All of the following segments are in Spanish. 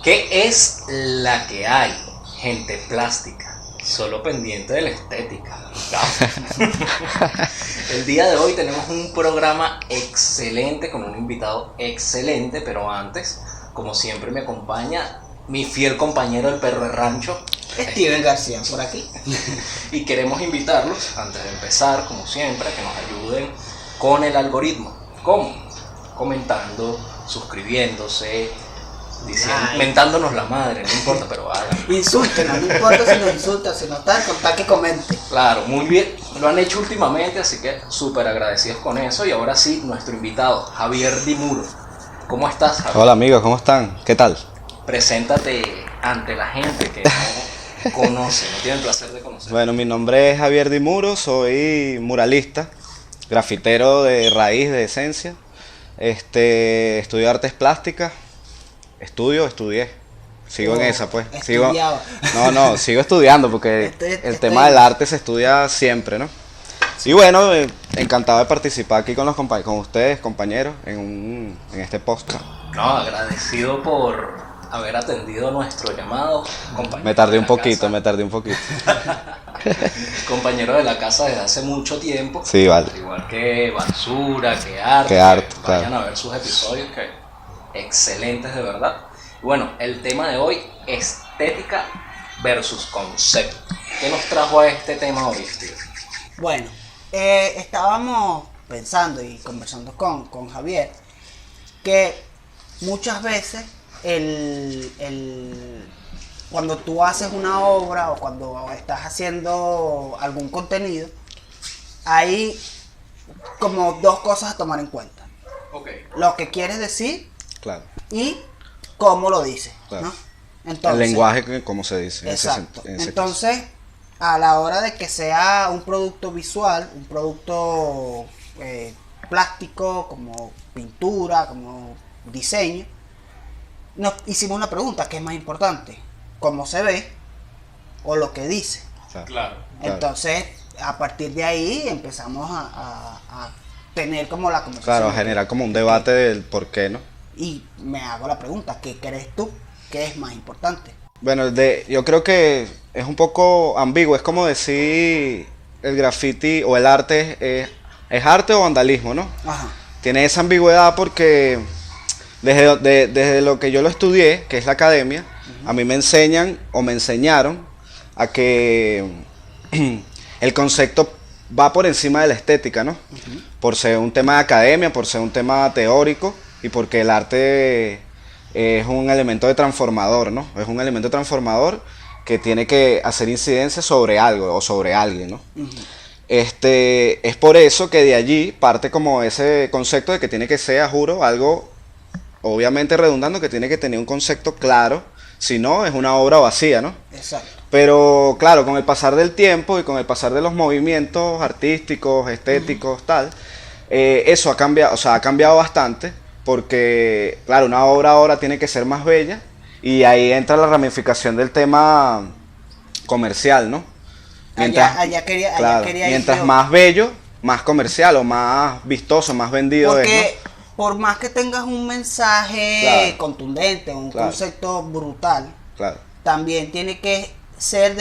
¿Qué es la que hay? Gente plástica, solo pendiente de la estética. El día de hoy tenemos un programa excelente con un invitado excelente, pero antes, como siempre, me acompaña mi fiel compañero el perro de rancho, Steven García, por aquí. Y queremos invitarlos, antes de empezar, como siempre, a que nos ayuden con el algoritmo. ¿Cómo? Comentando, suscribiéndose, mentándonos la madre, no importa, pero hagan. Insúltenos, no importa si nos insultan, si no están, contar que comente. Claro, muy bien, lo han hecho últimamente, así que súper agradecidos con eso. Y ahora sí, nuestro invitado, Javier Di Muro. ¿Cómo estás, Javier? Hola amigos, ¿cómo están? ¿Qué tal? Preséntate ante la gente que no conoce, no tiene el placer de conocer. Bueno, mi nombre es Javier Di Muro, soy muralista, grafitero de raíz, de esencia. Estudio artes plásticas, estudié. Sigo en esa, pues. Sigo estudiando porque el tema del arte se estudia siempre, ¿no? Y bueno, encantado de participar aquí con ustedes, compañeros, en este podcast. No, agradecido por haber atendido nuestro llamado, compañero. Me tardé un poquito. Compañero de la casa desde hace mucho tiempo. Sí, vale. Igual que Basura, que Arte. Vayan claro. a ver sus episodios, que excelentes de verdad. Y bueno, el tema de hoy, estética versus concepto. ¿Qué nos trajo a este tema hoy, Steve? Bueno, estábamos pensando y conversando con Javier que muchas veces cuando tú haces una obra o cuando estás haciendo algún contenido, hay como dos cosas a tomar en cuenta. Okay. Lo que quieres decir, Claro. y cómo lo dices, Claro. ¿no? Entonces, El lenguaje, como se dice. Exacto. En ese Entonces, a la hora de que sea un producto visual, un producto plástico, como pintura, como diseño, nos hicimos una pregunta: ¿qué es más importante? ¿Cómo se ve o lo que dice? Claro. Entonces, a partir de ahí empezamos a tener como la conversación. Claro, a generar como un debate del por qué, ¿no? Y me hago la pregunta: ¿qué crees tú que es más importante? Bueno, yo creo que es un poco ambiguo. Es como decir el graffiti o el arte es arte o vandalismo, ¿no? Ajá. Tiene esa ambigüedad porque desde lo que yo lo estudié, que es la academia, a mí me enseñan o me enseñaron a que el concepto va por encima de la estética, ¿no? Por ser un tema de academia, por ser un tema teórico y porque el arte es un elemento de transformador, ¿no? Es un elemento transformador que tiene que hacer incidencia sobre algo o sobre alguien, ¿no? Es por eso que de allí parte como ese concepto de que tiene que ser, juro, algo obviamente redundando, que tiene que tener un concepto claro, si no es una obra vacía, ¿no? Exacto. Pero claro, con el pasar del tiempo y con el pasar de los movimientos artísticos, estéticos, tal, eso ha cambiado, o sea, ha cambiado bastante, porque claro, una obra ahora tiene que ser más bella y ahí entra la ramificación del tema comercial, ¿no? Allá quería mientras ir yo. más bello, más comercial o más vistoso, más vendido Porque es, ¿no? por más que tengas un mensaje Claro. contundente, un Claro. concepto brutal, Claro. también tiene que ser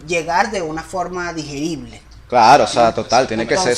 llegar de una forma digerible. Claro, o sea, total, tiene que ser.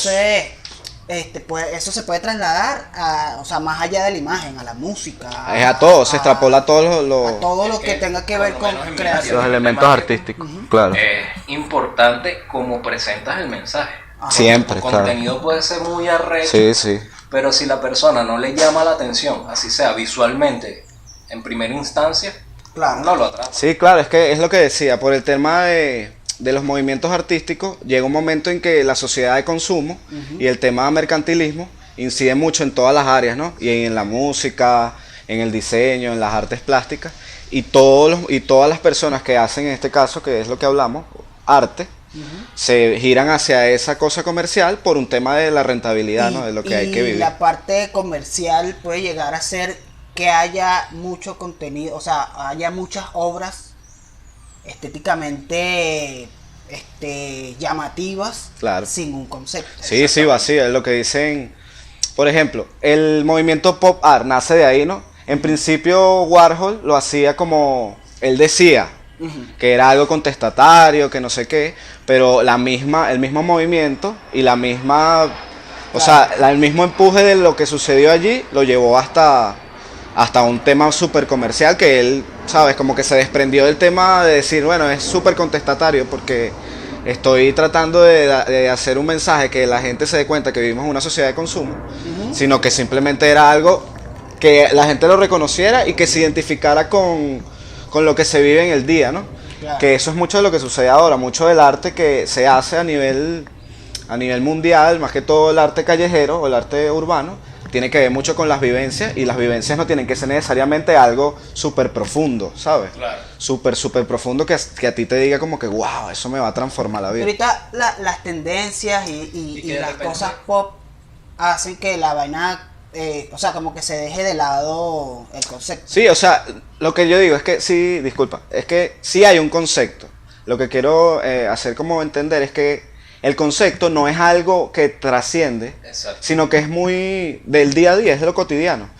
Entonces, pues, eso se puede trasladar o sea, más allá de la imagen, a la música. Es a todo, se extrapola a todos a todo lo Es que que, tenga que por ver lo con menos en mi creación. área, los elementos artísticos, claro. Es importante cómo presentas el mensaje. Siempre, Tu claro. contenido puede ser muy arrecho, Sí, sí. pero si la persona no le llama la atención, así sea visualmente, en primera instancia, Claro. no lo atrapa. Sí, claro, es que es lo que decía, por el tema de los movimientos artísticos, llega un momento en que la sociedad de consumo y el tema de mercantilismo incide mucho en todas las áreas, ¿no? Y en la música, en el diseño, en las artes plásticas, y todas las personas que hacen, en este caso, que es lo que hablamos, arte, se giran hacia esa cosa comercial por un tema de la rentabilidad, ¿no? De lo que hay que vivir. Y la parte comercial puede llegar a ser que haya mucho contenido, o sea, haya muchas obras estéticamente llamativas, Claro. sin un concepto. Sí, sí, vacío, es lo que dicen. por ejemplo, el movimiento pop art nace de ahí, ¿no? En principio Warhol lo hacía como él decía, que era algo contestatario, que no sé qué, pero el mismo movimiento y la misma, o sea, el mismo empuje de lo que sucedió allí lo llevó hasta un tema súper comercial que él, ¿sabes? Como que se desprendió del tema de decir, bueno, es súper contestatario porque estoy tratando de hacer un mensaje que la gente se dé cuenta que vivimos en una sociedad de consumo, sino que simplemente era algo que la gente lo reconociera y que se identificara con lo que se vive en el día, ¿no? Claro. Que eso es mucho de lo que sucede ahora, mucho del arte que se hace a nivel mundial, más que todo el arte callejero o el arte urbano, tiene que ver mucho con las vivencias, y las vivencias no tienen que ser necesariamente algo súper profundo, ¿sabes? Claro. Súper profundo que a ti te diga como que, wow, eso me va a transformar la vida. Ahorita las tendencias y que de las repente- cosas pop hacen que la vaina, o sea, como que se deje de lado el concepto. Sí, o sea, lo que yo digo es que sí, disculpa, es que sí hay un concepto. Lo que quiero hacer como entender es que el concepto no es algo que trasciende, Exacto. sino que es muy del día a día, es de lo cotidiano.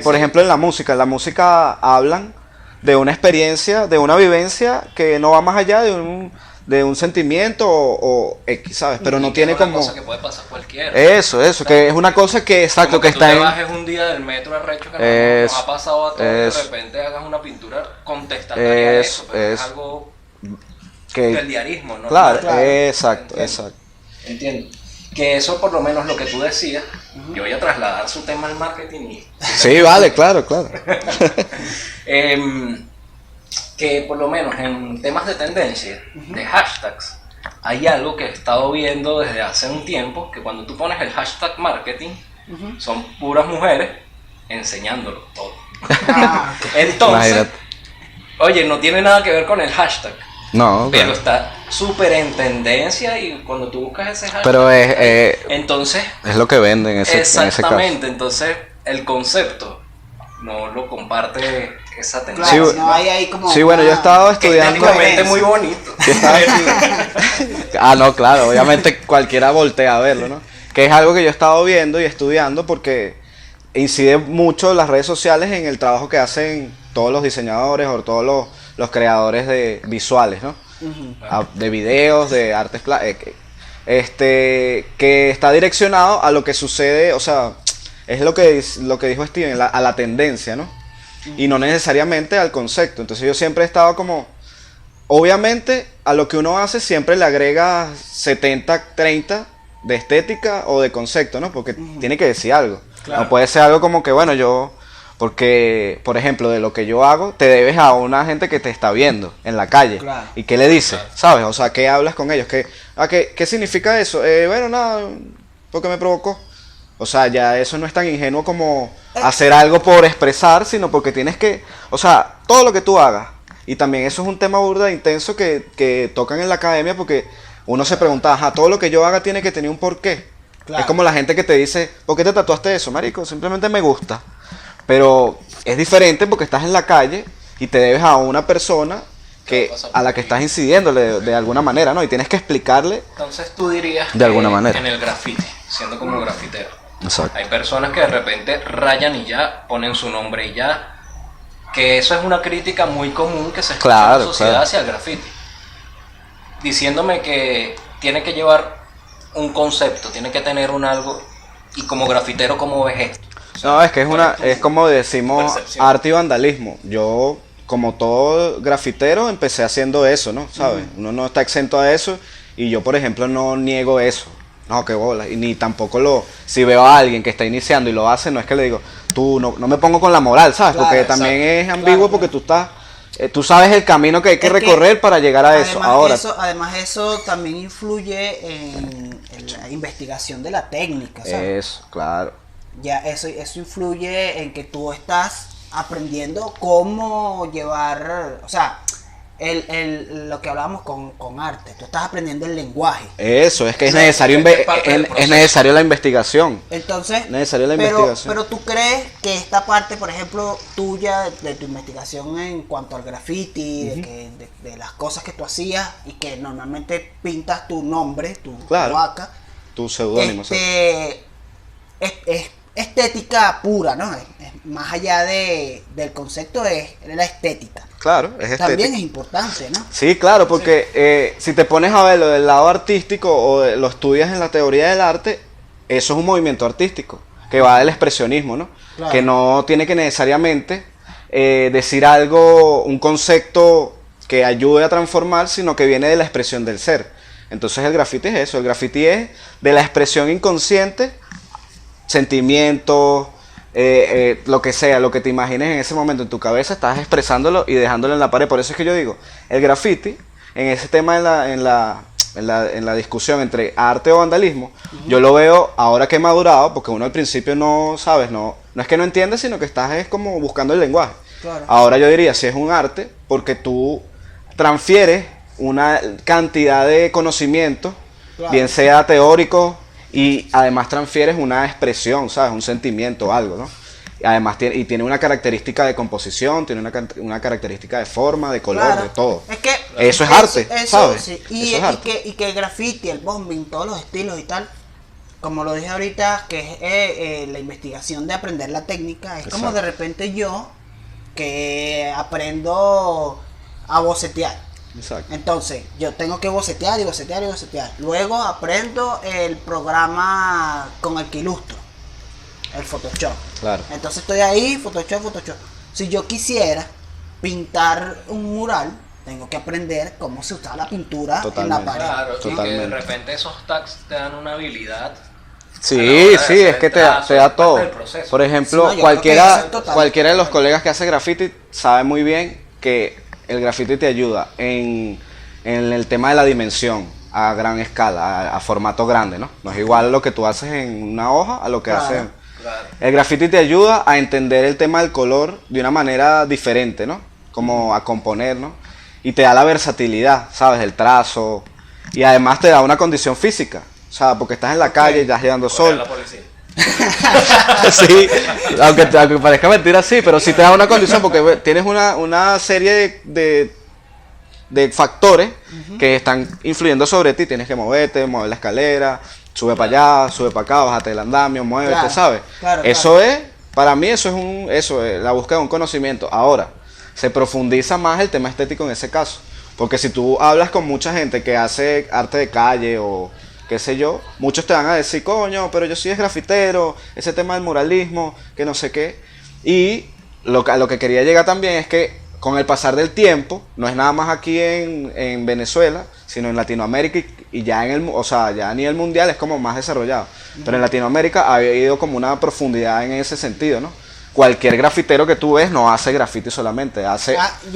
Por ejemplo, en la música hablan de una experiencia, de una vivencia que no va más allá de un sentimiento o X, ¿sabes? Pero no Y que tiene es una como... cosa que puede pasar cualquiera. Eso, que es una cosa que, exacto, Como que tú está te en... bajes un día del metro arrecho que Eso, nos ha pasado a todos y de eso. repente hagas una pintura contestataria a Eso, eso, pero es eso. algo que, del diarismo, ¿no? claro, Claro. exacto. Entiendo. Que eso por lo menos lo que tú decías, yo voy a trasladar su tema al marketing y Sí, vale, claro. que por lo menos en temas de tendencia, de hashtags, hay algo que he estado viendo desde hace un tiempo, que cuando tú pones el hashtag marketing, son puras mujeres enseñándolo todo. Ah, Entonces, Imagínate. oye, no tiene nada que ver con el hashtag, No, pero claro. está súper en tendencia y cuando tú buscas ese hashtag, Pero es entonces, lo que venden en ese caso. exactamente, entonces el concepto no lo comparte esa claro, tendencia. Sí, no hay ahí como Sí, bueno, yo una- estaba Que estudiando... estéticamente muy bonito. Ah, no, claro, obviamente cualquiera voltea a verlo, ¿no? Que es algo que yo he estado viendo y estudiando porque incide mucho las redes sociales en el trabajo que hacen todos los diseñadores o todos los creadores de visuales, ¿no? De videos, de artes que está direccionado a lo que sucede, o sea, es lo que dijo Steven, a la tendencia, ¿no? Y no necesariamente al concepto. Entonces yo siempre he estado como, obviamente a lo que uno hace siempre le agrega 70-30 de estética o de concepto, ¿no? Porque tiene que decir algo. Claro. No puede ser algo como que, bueno, porque, por ejemplo, de lo que yo hago, te debes a una gente que te está viendo en la calle. Claro. ¿Y qué le dices? ¿Sabes? O sea, ¿qué hablas con ellos? ¿Qué significa eso? Bueno, nada, porque me provocó. O sea, ya eso no es tan ingenuo como hacer algo por expresar, sino porque tienes que, o sea, todo lo que tú hagas. Y también eso es un tema burda intenso que tocan en la academia porque uno se pregunta, ajá, todo lo que yo haga tiene que tener un porqué. Claro. Es como la gente que te dice, ¿por qué te tatuaste eso, marico? Simplemente me gusta. Pero es diferente porque estás en la calle y te debes a una persona a la que estás incidiéndole de alguna manera, ¿no? Y tienes que explicarle. Entonces tú dirías De alguna que manera. en el graffiti, siendo como grafitero, Exacto. hay personas que de repente rayan y ya, ponen su nombre y ya, que eso es una crítica muy común que se escucha en Claro, la sociedad claro. hacia el graffiti, diciéndome que tiene que llevar un concepto, tiene que tener un algo, y como grafitero, ¿cómo ves esto? O sea, No, es que ¿cuál tu es como decimos percepción? arte y vandalismo. Yo, como todo grafitero, empecé haciendo eso, ¿no? ¿Sabes? Uno no está exento a eso y yo, por ejemplo, no niego eso. No, qué bola. Y ni tampoco si veo a alguien que está iniciando y lo hace, no es que le digo, tú no me pongo con la moral, ¿sabes? Claro, porque exacto. también es Claro, ambiguo claro. porque tú sabes el camino que hay que Es que, recorrer para llegar a eso. Ahora, Además eso también influye en la investigación de la técnica, ¿sabes? eso, claro. Ya eso influye en que tú estás aprendiendo cómo llevar, o sea, lo que hablábamos con arte, tú estás aprendiendo el lenguaje. Eso, es que es Exacto, necesario, es parte del es proceso. necesario la investigación. Entonces, Necesaria la investigación. pero tú crees que esta parte, por ejemplo, tuya, de tu investigación en cuanto al graffiti, de las cosas que tú hacías y que normalmente pintas tu nombre, tu Claro. vaca, Tu seudónimo. ¿sabes? es estética pura, ¿no? Más allá del concepto es la estética. Claro, es estética. También es importante, ¿no? Sí, claro, porque si te pones a ver lo del lado artístico o lo estudias en la teoría del arte, eso es un movimiento artístico que va del expresionismo, ¿no? Claro. Que no tiene que necesariamente decir algo, un concepto que ayude a transformar, sino que viene de la expresión del ser. Entonces el graffiti es eso, el graffiti es de la expresión inconsciente, sentimientos, lo que sea, lo que te imagines en ese momento en tu cabeza, estás expresándolo y dejándolo en la pared. Por eso es que yo digo, el graffiti, en ese tema en la discusión entre arte o vandalismo, yo lo veo ahora que he madurado, porque uno al principio no, ¿sabes? No es que no entiende, sino que estás es como buscando el lenguaje. Claro. Ahora yo diría, si es un arte, porque tú transfieres una cantidad de conocimiento, Claro. bien sea teórico, y además transfieres una expresión, ¿sabes? Un sentimiento, algo, ¿no? Y además tiene una característica de composición, tiene una característica de forma, de color, Claro. de todo. Es que Eso es arte, ¿sabes? Sí. Eso es arte. Y que el graffiti, el bombing, todos los estilos y tal, como lo dije ahorita, que es la investigación de aprender la técnica, es como Exacto. de repente yo que aprendo a bocetear. Exacto. Entonces, yo tengo que bocetear y bocetear y bocetear. Luego aprendo el programa con el que ilustro, el Photoshop. Claro. Entonces estoy ahí, Photoshop. Si yo quisiera pintar un mural, tengo que aprender cómo se usa la pintura en la Totalmente. pared. Claro, y que de Totalmente. repente esos tags te dan una habilidad. A Sí, la hora de sí, hacer es que el te da trazo, es parte todo. del proceso. Por ejemplo, Sí, no, yo creo que eso es total. cualquiera de los colegas que hace graffiti sabe muy bien que el graffiti te ayuda en el tema de la dimensión a gran escala, a formato grande, ¿no? No es igual lo que tú haces en una hoja a lo que Claro. haces. Claro. El graffiti te ayuda a entender el tema del color de una manera diferente, ¿no? Como a componer, ¿no? Y te da la versatilidad, ¿sabes? El trazo. Y además te da una condición física. O sea, porque estás en la calle, estás llevando Correr a sol. la policía. Sí, aunque parezca mentira, sí, pero sí te da una condición porque tienes una serie de factores que están influyendo sobre ti. Tienes que moverte, mover la escalera, sube para allá, sube para acá, bájate del andamio, muévete, Claro, ¿sabes? claro, Eso es, para mí eso es la búsqueda de un conocimiento. Ahora, se profundiza más el tema estético en ese caso. Porque si tú hablas con mucha gente que hace arte de calle o qué sé yo, muchos te van a decir, coño, pero yo sí es grafitero, ese tema del muralismo, que no sé qué. Y a lo que quería llegar también es que con el pasar del tiempo, no es nada más aquí en Venezuela, sino en Latinoamérica y ya ya a nivel mundial es como más desarrollado. Pero en Latinoamérica ha habido como una profundidad en ese sentido, ¿no? Cualquier grafitero que tú ves no hace grafiti solamente,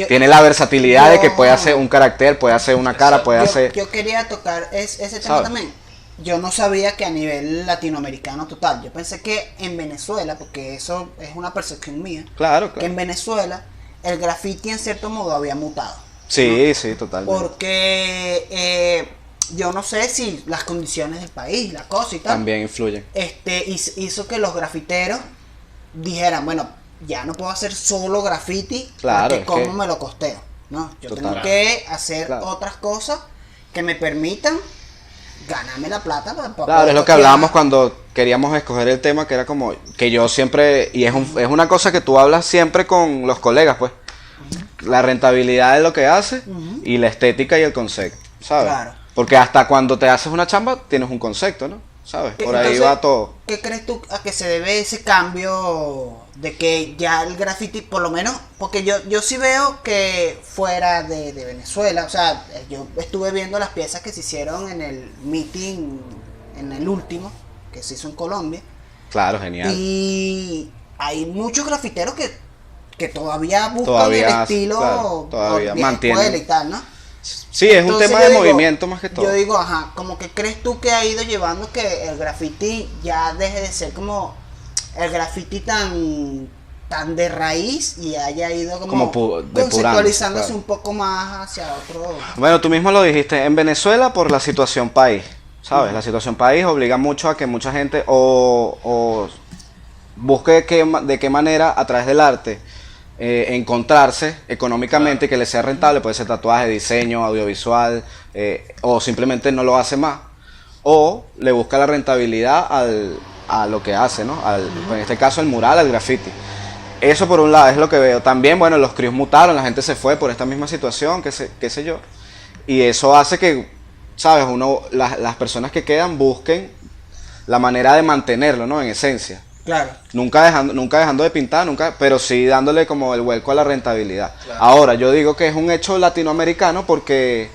tiene la versatilidad de que puede hacer un carácter, puede hacer una cara, puede hacer... Yo quería tocar ese tema ¿Sabes? también. Yo no sabía que a nivel latinoamericano total. Yo pensé que en Venezuela, porque eso es una percepción mía, Claro, que en claro. Venezuela el graffiti en cierto modo había mutado. Sí, sí, totalmente. Porque yo no sé si las condiciones del país, la cosa y tal, También influyen. hizo que los grafiteros dijeran, bueno, ya no puedo hacer solo graffiti, Claro, porque es cómo que- me lo costeo, ¿no? Yo Total. tengo que hacer Claro. otras cosas que me permitan ganarme la plata para Claro, es lo que hablábamos cuando queríamos escoger el tema, que era como que yo siempre, y es una cosa que tú hablas siempre con los colegas, pues, la rentabilidad de lo que haces y la estética y el concepto, ¿sabes? Claro. Porque hasta cuando te haces una chamba tienes un concepto, ¿no? ¿Sabes? Por ahí Entonces, va todo. ¿Qué crees tú a que se debe ese cambio de que ya el graffiti, por lo menos, porque yo sí veo que fuera de Venezuela, o sea, yo estuve viendo las piezas que se hicieron en el meeting, en el último, que se hizo en Colombia, Claro, genial. y hay muchos grafiteros que todavía buscan Todavía el hacen, estilo claro, todavía vieja mantienen. escuela y tal, ¿no? Sí, es un Entonces tema yo de digo- movimiento más que todo. Yo digo, ajá, como que crees tú que ha ido llevando que el graffiti ya deje de ser como el graffiti tan de raíz y haya ido como depurándose, conceptualizándose claro. un poco más hacia otro. Bueno, tú mismo lo dijiste, en Venezuela por la situación país, ¿sabes? La situación país obliga mucho a que mucha gente o busque de qué manera a través del arte encontrarse económicamente, que le sea rentable, puede ser tatuaje, diseño, audiovisual, o simplemente no lo hace más, o le busca la rentabilidad a lo que hace, ¿no? En este caso, el mural, al graffiti. Eso por un lado es lo que veo. También, bueno, los crews mutaron, la gente se fue por esta misma situación, qué sé yo. Y eso hace que, ¿sabes? Las personas que quedan busquen la manera de mantenerlo, ¿no? En esencia. Claro. Nunca dejando de pintar, pero sí dándole como el vuelco a la rentabilidad. Claro. Ahora, yo digo que es un hecho latinoamericano porque,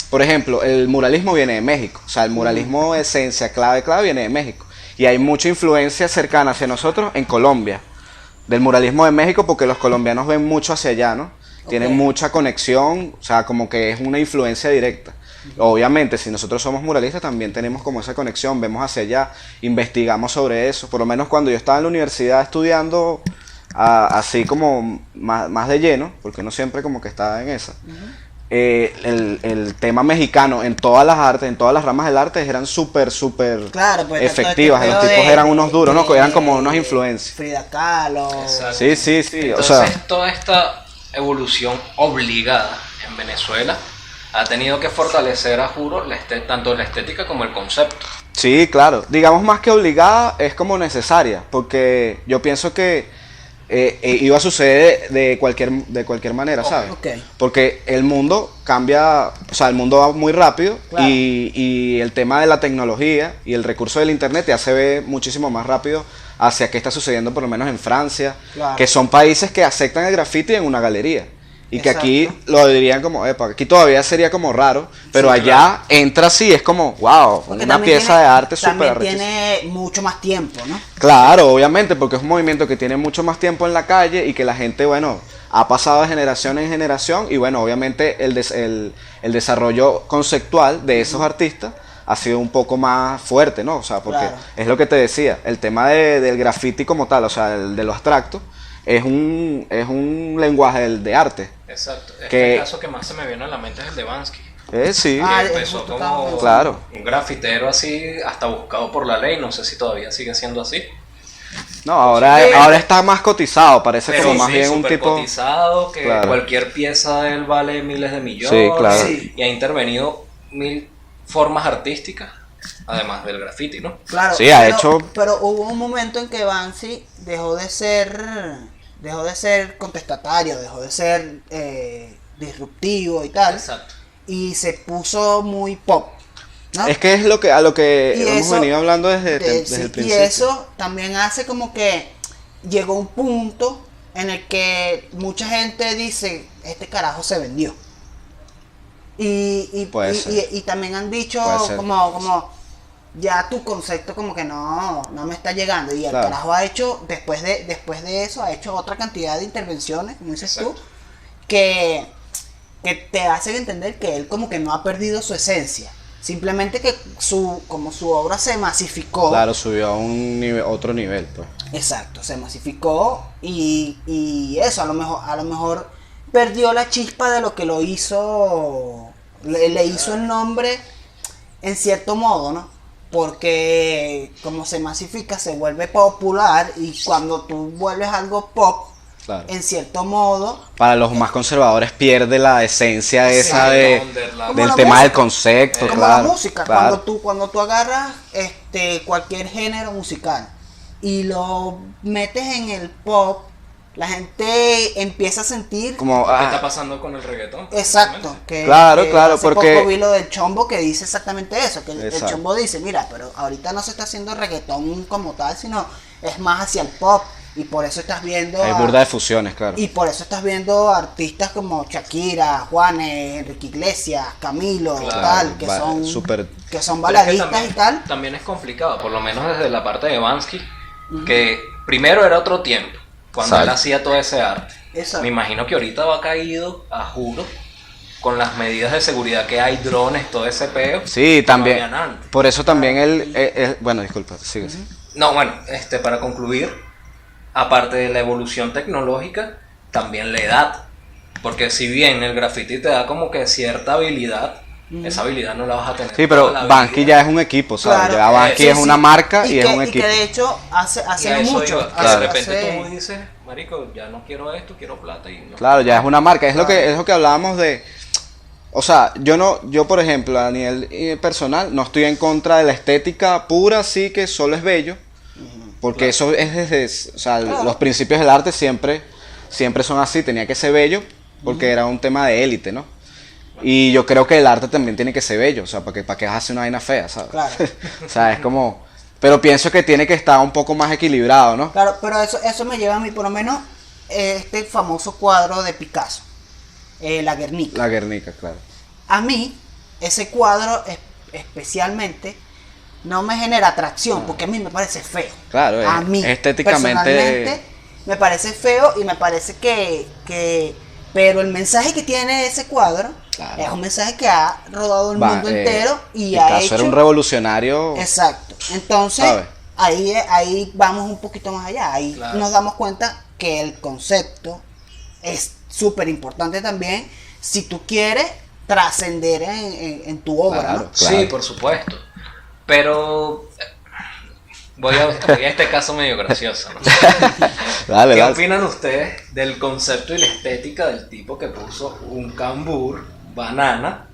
por ejemplo, el muralismo viene de México. O sea, el muralismo esencia, clave, viene de México. Y hay mucha influencia cercana hacia nosotros en Colombia. Del muralismo de México, porque los colombianos ven mucho hacia allá, ¿no? Tienen mucha conexión, o sea, como que es una influencia directa. Obviamente, si nosotros somos muralistas, también tenemos como esa conexión, vemos hacia allá, investigamos sobre eso. Por lo menos cuando yo estaba en la universidad estudiando así como más de lleno, porque no siempre como que estaba en esa, el tema mexicano en todas las artes, en todas las ramas del arte eran súper claro, pues, efectivas. Los tipos eran unos duros, ¿no? Eran como unos influencias. Frida Kahlo. Exacto. Sí. Entonces, O sea, toda esta evolución obligada en Venezuela ha tenido que fortalecer, a juro, tanto la estética como el concepto. sí, claro. Digamos más que obligada, es como necesaria, porque yo pienso que iba a suceder de cualquier manera, ¿sabes? Okay. Porque el mundo cambia, o sea, el mundo va muy rápido, Claro. y el tema de la tecnología y el recurso del internet ya se ve muchísimo más rápido hacia qué está sucediendo por lo menos en Francia, Claro. que son países que aceptan el graffiti en una galería. Y que aquí Exacto. lo dirían como, aquí todavía sería como raro, pero Sí, allá claro. entra así, es como, wow, Porque una también pieza tiene- de arte súper También arrechísima. tiene mucho más tiempo, ¿no? Claro, obviamente, porque es un movimiento que tiene mucho más tiempo en la calle y que la gente, bueno, ha pasado de generación en generación y bueno, obviamente el desarrollo conceptual de esos artistas ha sido un poco más fuerte, ¿no? O sea, porque Claro. es lo que te decía, el tema del graffiti como tal, o sea, de lo abstracto, es un lenguaje de arte. Exacto. Que- El caso que más se me viene a la mente es el de Bansky. Sí, Ah, Que empezó justo como estaba claro. un grafitero así, hasta buscado por la ley, no sé si todavía sigue siendo así. no, ahora está más cotizado, parece Pero como más sí, bien un súper tipo... cotizado, que Claro. cualquier pieza de él vale miles de millones. Sí, claro. Sí. Y ha intervenido 1000 formas artísticas, además del graffiti, ¿no? Claro. Sí, ha hecho- Pero hubo un momento en que Banksy dejó de ser contestatario, dejó de ser disruptivo y tal. Exacto. Y se puso muy pop, ¿no? Es que es a lo que Y hemos eso- venido hablando desde Sí, el y principio. eso también hace como que llegó un punto en el que mucha gente dice, este carajo se vendió. Puede ser. Y también han dicho Puede ser. como ya tu concepto como que no me está llegando. Y el Claro. carajo ha hecho, después de eso, ha hecho otra cantidad de intervenciones, como dices tú, Exacto. que te hacen entender que él como que no ha perdido su esencia. Simplemente que como su obra se masificó. Claro, subió a otro nivel, pues. Exacto, se masificó y eso, a lo mejor perdió la chispa de lo que lo hizo, le hizo el nombre en cierto modo, ¿no? Porque como se masifica, se vuelve popular y cuando tú vuelves algo pop, Claro. en cierto modo, Para los más conservadores pierde la esencia esa Sí, de, underground. del Como la tema del música. concepto, como claro. la música, claro. cuando tú agarras cualquier género musical y lo metes en el pop, la gente empieza a sentir Como, ¿Qué está ah, pasando con el reggaetón? exacto, que Claro, que claro, hace porque- poco vi lo del Chombo que dice exactamente eso, que el Exacto. Chombo dice, mira, pero ahorita no se está haciendo reggaetón como tal, sino es más hacia el pop y por eso estás viendo hay burda de fusiones, claro. y por eso estás viendo artistas como Shakira, Juanes, Enrique Iglesias, Camilo, Claro, tal, que va- son súper- que son Pero es que baladistas y tal. también es complicado, por lo menos desde la parte de Bansky, que primero era otro tiempo, cuando él Exacto. hacía todo ese arte. Exacto. Me imagino que ahorita va caído, a juro, con las medidas de seguridad que hay, drones, todo ese peo. Sí, que no también. habían antes. Por eso también bueno, disculpa, sigue. No, bueno, para concluir, aparte de la evolución tecnológica, también la edad. Porque si bien el graffiti te da como que cierta habilidad, esa habilidad no la vas a tener. Sí, pero toda la Banksy vida. ya es un equipo, ¿sabes? Claro, Ya Banksy sí, es sí. una marca y es que, un y equipo. que de hecho Y hace a eso mucho. iba, que Claro. de repente hace- tú dices, marico, ya no quiero esto, quiero plata y no. Claro, ya es una marca, es lo que hablábamos de, o sea, yo por ejemplo, a nivel personal, no estoy en contra de la estética pura, sí que solo es bello, Porque eso es desde, o sea, Claro. los principios del arte siempre son así, tenía que ser bello porque era un tema de élite, ¿no? Y yo creo que el arte también tiene que ser bello, o sea, para que vas a hacer una vaina fea, ¿sabes? Claro. O sea, es como, pero pienso que tiene que estar un poco más equilibrado, ¿no? Claro, pero eso me lleva a mí, por lo menos, este famoso cuadro de Picasso, La Guernica. La Guernica, claro. A mí, ese cuadro especialmente no me genera atracción, porque a mí me parece feo. Claro, a mí, estéticamente personalmente, me parece feo y me parece pero el mensaje que tiene ese cuadro Claro. es un mensaje que ha rodado el Va, mundo entero y ha Picasso hecho... era un revolucionario. Exacto. Entonces, ¿Sabes? ahí vamos un poquito más allá. Ahí Claro. nos damos cuenta que el concepto es súper importante también si tú quieres trascender en tu obra, Claro. ¿no? Sí, por supuesto. Pero voy a este caso medio gracioso, ¿no? Dale, ¿Qué dale. opinan ustedes del concepto y la estética del tipo que puso un cambur banana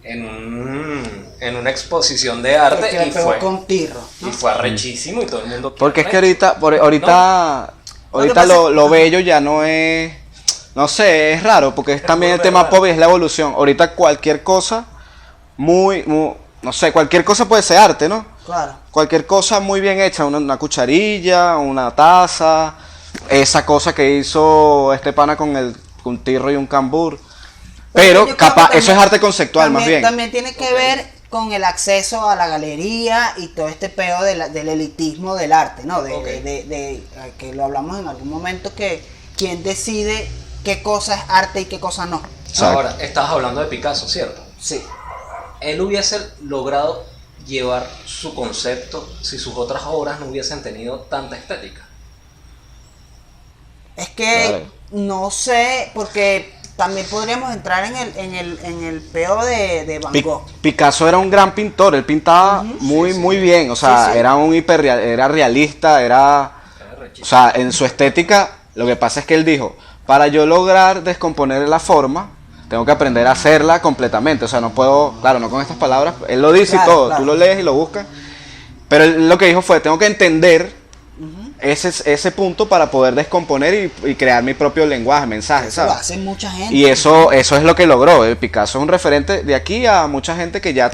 en una exposición de arte Porque le y pegó fue, con tirro, ¿no? y fue arrechísimo y todo el mundo... Porque es que arrecho. ahorita Lo que pasa lo es- bello ya no es, no sé, es raro, porque es también el muy tema raro. pop y es la evolución. Ahorita cualquier cosa, no sé, cualquier cosa puede ser arte, ¿no? Claro. Cualquier cosa muy bien hecha, una cucharilla, una taza, esa cosa que hizo este pana con un tirro y un cambur. Pero yo creo capaz, que eso es arte conceptual más bien. También tiene que ver con el acceso a la galería y todo este peo del elitismo del arte, ¿no? Ok. Que lo hablamos en algún momento, que quién decide qué cosa es arte y qué cosa no. Exacto. Ahora, estabas hablando de Picasso, ¿cierto? Sí. Él hubiese logrado llevar su concepto si sus otras obras no hubiesen tenido tanta estética. Es que Claro. no sé, porque también podríamos entrar en el peo de Van Gogh. Picasso era un gran pintor, él pintaba muy bien, o sea, Sí, sí. era era realista, Era o rechísimo. sea, en su estética, lo que pasa es que él dijo, para yo lograr descomponer la forma, tengo que aprender a hacerla completamente, o sea, no puedo, claro, no con estas palabras, él lo dice Claro, y todo, claro. tú lo lees y lo buscas, pero él lo que dijo fue, tengo que entender ese punto para poder descomponer y crear mi propio lenguaje, mensaje, Eso lo ¿sabes? hace mucha gente. Y eso es lo que logró. Picasso es un referente de aquí a mucha gente que ya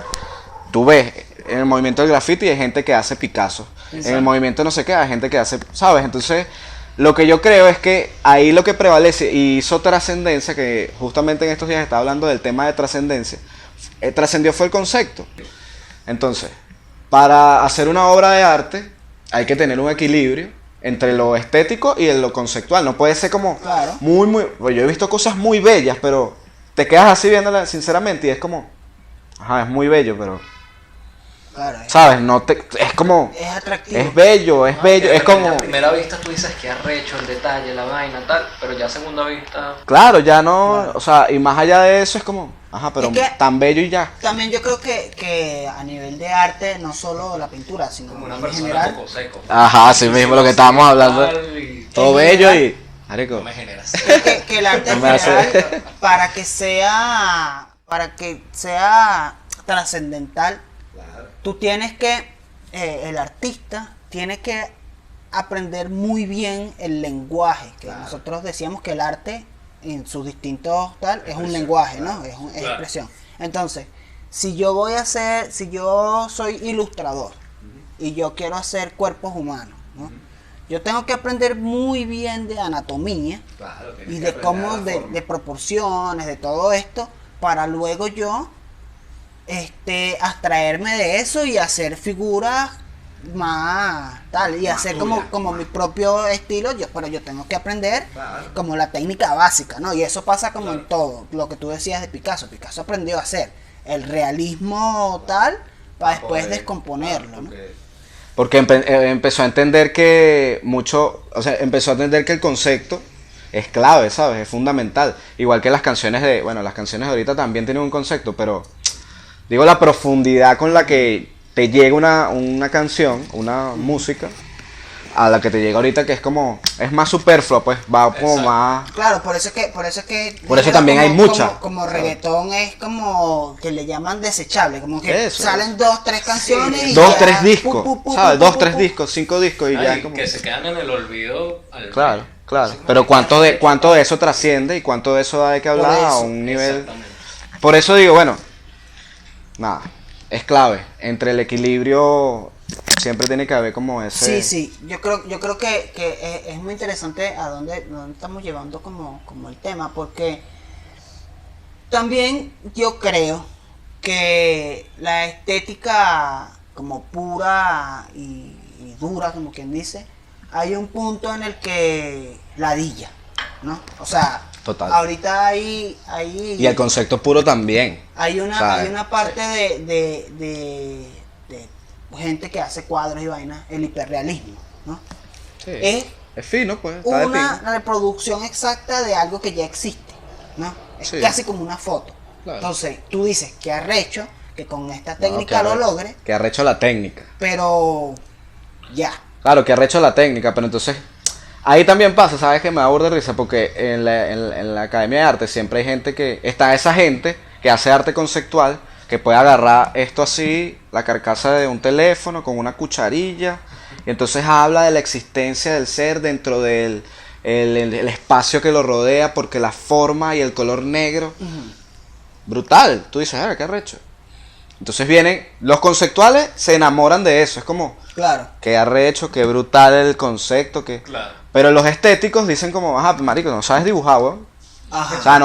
tú ves en el movimiento del graffiti hay gente que hace Picasso. En el movimiento no sé qué hay gente que hace, ¿sabes? Entonces, lo que yo creo es que ahí lo que prevalece y hizo trascendencia, que justamente en estos días estaba hablando del tema de trascendencia, trascendió fue el concepto. Entonces, para hacer una obra de arte hay que tener un equilibrio entre lo estético y lo conceptual. No puede ser como Claro. pues yo he visto cosas muy bellas, pero te quedas así viéndola sinceramente y es como, ajá, es muy bello, pero, Claro, ¿sabes? Es como, es atractivo. es bello, es como, A primera vista tú dices que arrecho el detalle, la vaina, tal, pero ya a segunda vista... claro, ya no, o sea, y más allá de eso es como, ajá, pero Es que- tan bello y ya. También yo creo que a nivel de arte, no solo la pintura, sino Como una en persona general, poco seco. Ajá, así mismo lo que estábamos hablando. Todo En bello general, y, marico, No me generas. que el arte en No me hace- general, para que sea trascendental, tú tienes que, el artista tiene que aprender muy bien el lenguaje, que nosotros decíamos que el arte en sus distintos tal es un lenguaje, ¿no? Es Claro. expresión. Entonces, si yo soy ilustrador y yo quiero hacer cuerpos humanos, ¿no? Yo tengo que aprender muy bien de anatomía Claro, y de cómo, de proporciones, de todo esto, para luego yo abstraerme de eso y hacer figuras más tal, y hacer como mi propio estilo, pero yo tengo que aprender como la técnica básica, ¿no? Y eso pasa como en todo, lo que tú decías de Picasso. Picasso aprendió a hacer el realismo tal para después descomponerlo, ¿no? porque empezó a entender que empezó a entender que el concepto es clave, ¿sabes? Es fundamental. Igual que las canciones de ahorita también tienen un concepto, pero digo la profundidad con la que te llega una canción, una música, a la que te llega ahorita, que es como, es más superflua, pues, va como Exacto. más... Claro, por eso Por eso también hay mucha. Como reggaetón es como que le llaman desechable, como que Eso, salen 2, 3 canciones y Dos, ya, 3 discos, pu, pu, pu, ¿sabes? pu, 2, pu, 3 pu. discos, 5 discos y ya Ay, como... que se quedan en el olvido al Claro, mes. claro. Así como Pero que- cuánto de eso trasciende y cuánto de eso da de que hablar a eso, un nivel... Exactamente. Por eso digo, bueno, nada, es clave. Entre el equilibrio siempre tiene que haber como ese... Sí, yo creo que es muy interesante a dónde estamos llevando como el tema, porque también yo creo que la estética como pura y dura, como quien dice, hay un punto en el que ladilla, ¿no? O sea, Total. ahorita hay Y el concepto puro también. hay una, ¿sabes? hay una parte de gente que hace cuadros y vainas, el hiperrealismo, ¿no? Sí. Es fino, pues. Está de una pinga. reproducción exacta de algo que ya existe, ¿no? Es Sí. casi como una foto. Claro. Entonces, tú dices que arrecho, que con esta No, técnica que lo arrecho- logre, Que arrecho la técnica. pero ya. Claro, que arrecho la técnica, pero entonces... Ahí también pasa, ¿sabes? Que me da burda de risa porque en la Academia de Arte siempre hay gente que... Está esa gente que hace arte conceptual, que puede agarrar esto así, la carcasa de un teléfono con una cucharilla, y entonces habla de la existencia del ser dentro del el espacio que lo rodea, porque la forma y el color negro... Brutal. Tú dices, qué arrecho. Entonces vienen... Los conceptuales se enamoran de eso, es como... Claro. Qué arrecho, qué brutal el concepto, que... Claro. Pero los estéticos dicen como, ajá, marico, no sabes dibujar, weón. Ajá. O sea,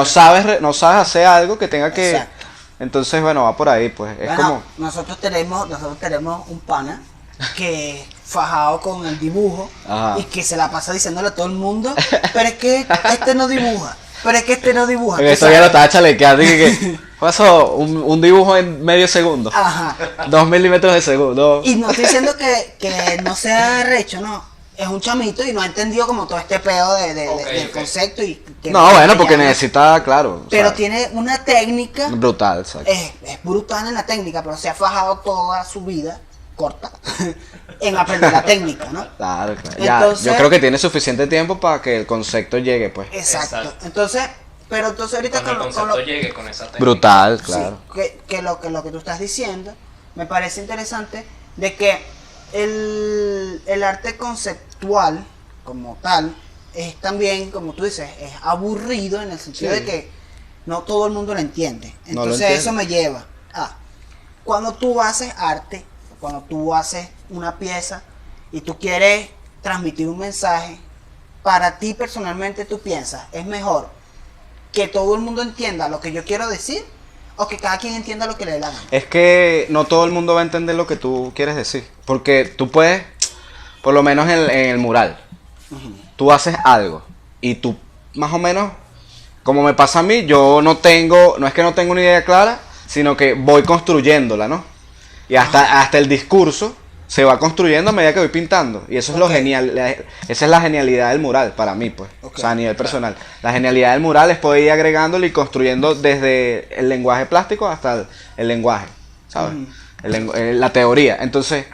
no sabes hacer algo que tenga que... Exacto. Entonces, bueno, va por ahí, pues. Es Bueno, como... nosotros tenemos un pana que fajado con el dibujo Ajá. y que se la pasa diciéndole a todo el mundo, pero es que este no dibuja, pero es que este no dibuja. En tú esto ya sabes. lo estaba chalequeando y que pasó un dibujo en medio segundo. Ajá. 2 milímetros de segundo. Y no estoy diciendo que no sea recho, no. Es un chamito y no ha entendido como todo este pedo Ok, del ok. concepto y que No, bueno, porque llama. necesita, claro. o Pero sea, tiene una técnica, brutal, exacto. es brutal en la técnica, pero se ha fajado toda su vida, corta, en aprender la técnica, ¿no? Claro, claro. Ya, Entonces- yo creo que tiene suficiente tiempo para que el concepto llegue, pues. Exacto. Exacto. Entonces ahorita Cuando el con concepto lo- llegue con esa técnica. Brutal, sí, claro. que lo que tú estás diciendo me parece interesante de que el arte conceptual como tal es también, como tú dices, es aburrido en el sentido Sí. de que no todo el mundo lo entiende. No lo Entonces entiende. eso me lleva a cuando tú haces arte, cuando tú haces una pieza y tú quieres transmitir un mensaje, para ti personalmente tú piensas, es mejor que todo el mundo entienda lo que yo quiero decir o que cada quien entienda lo que le dé la gana. Es que no todo el mundo va a entender lo que tú quieres decir. Porque tú puedes, por lo menos en el mural, tú haces algo y tú más o menos, como me pasa a mí, yo no es que no tengo una idea clara, sino que voy construyéndola, ¿no? Y hasta el discurso se va construyendo a medida que voy pintando. Y eso es lo Ok. genial, esa es la genialidad del mural para mí, pues. Ok, O sea, a nivel personal. La genialidad del mural es poder ir agregándole y construyendo desde el lenguaje plástico hasta el lenguaje, ¿sabes? Ujú. La teoría. Entonces,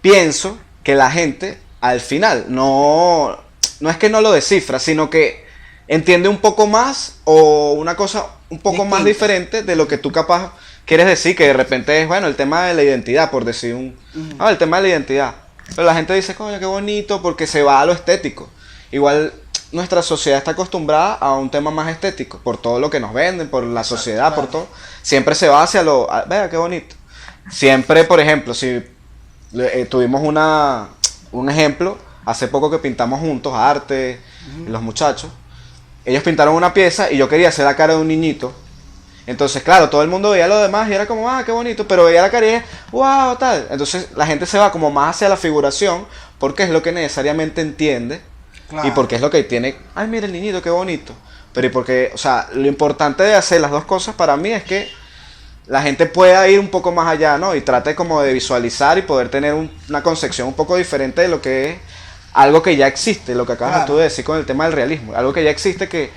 pienso que la gente, al final, no es que no lo descifra, sino que entiende un poco más o una cosa un poco más Distinta. diferente de lo que tú capaz quieres decir, que de repente es, bueno, el tema de la identidad, por decir el tema de la identidad. Pero la gente dice, coño, qué bonito, porque se va a lo estético. Igual nuestra sociedad está acostumbrada a un tema más estético, por todo lo que nos venden, por la sociedad, claro. por todo. Siempre se va hacia vea, qué bonito. Siempre, por ejemplo, si tuvimos un ejemplo, hace poco que pintamos juntos arte, los muchachos, ellos pintaron una pieza y yo quería hacer la cara de un niñito. Entonces, claro, todo el mundo veía lo demás y era como, qué bonito, pero veía la cara y wow, tal. Entonces la gente se va como más hacia la figuración porque es lo que necesariamente entiende Claro. y porque es lo que tiene, ay, mira el niñito, qué bonito. Pero y porque, o sea, lo importante de hacer las dos cosas para mí es que la gente pueda ir un poco más allá, ¿no? Y trate como de visualizar y poder tener una concepción un poco diferente de lo que es algo que ya existe, lo que acabas Claro. tú de decir con el tema del realismo. Algo que ya existe que,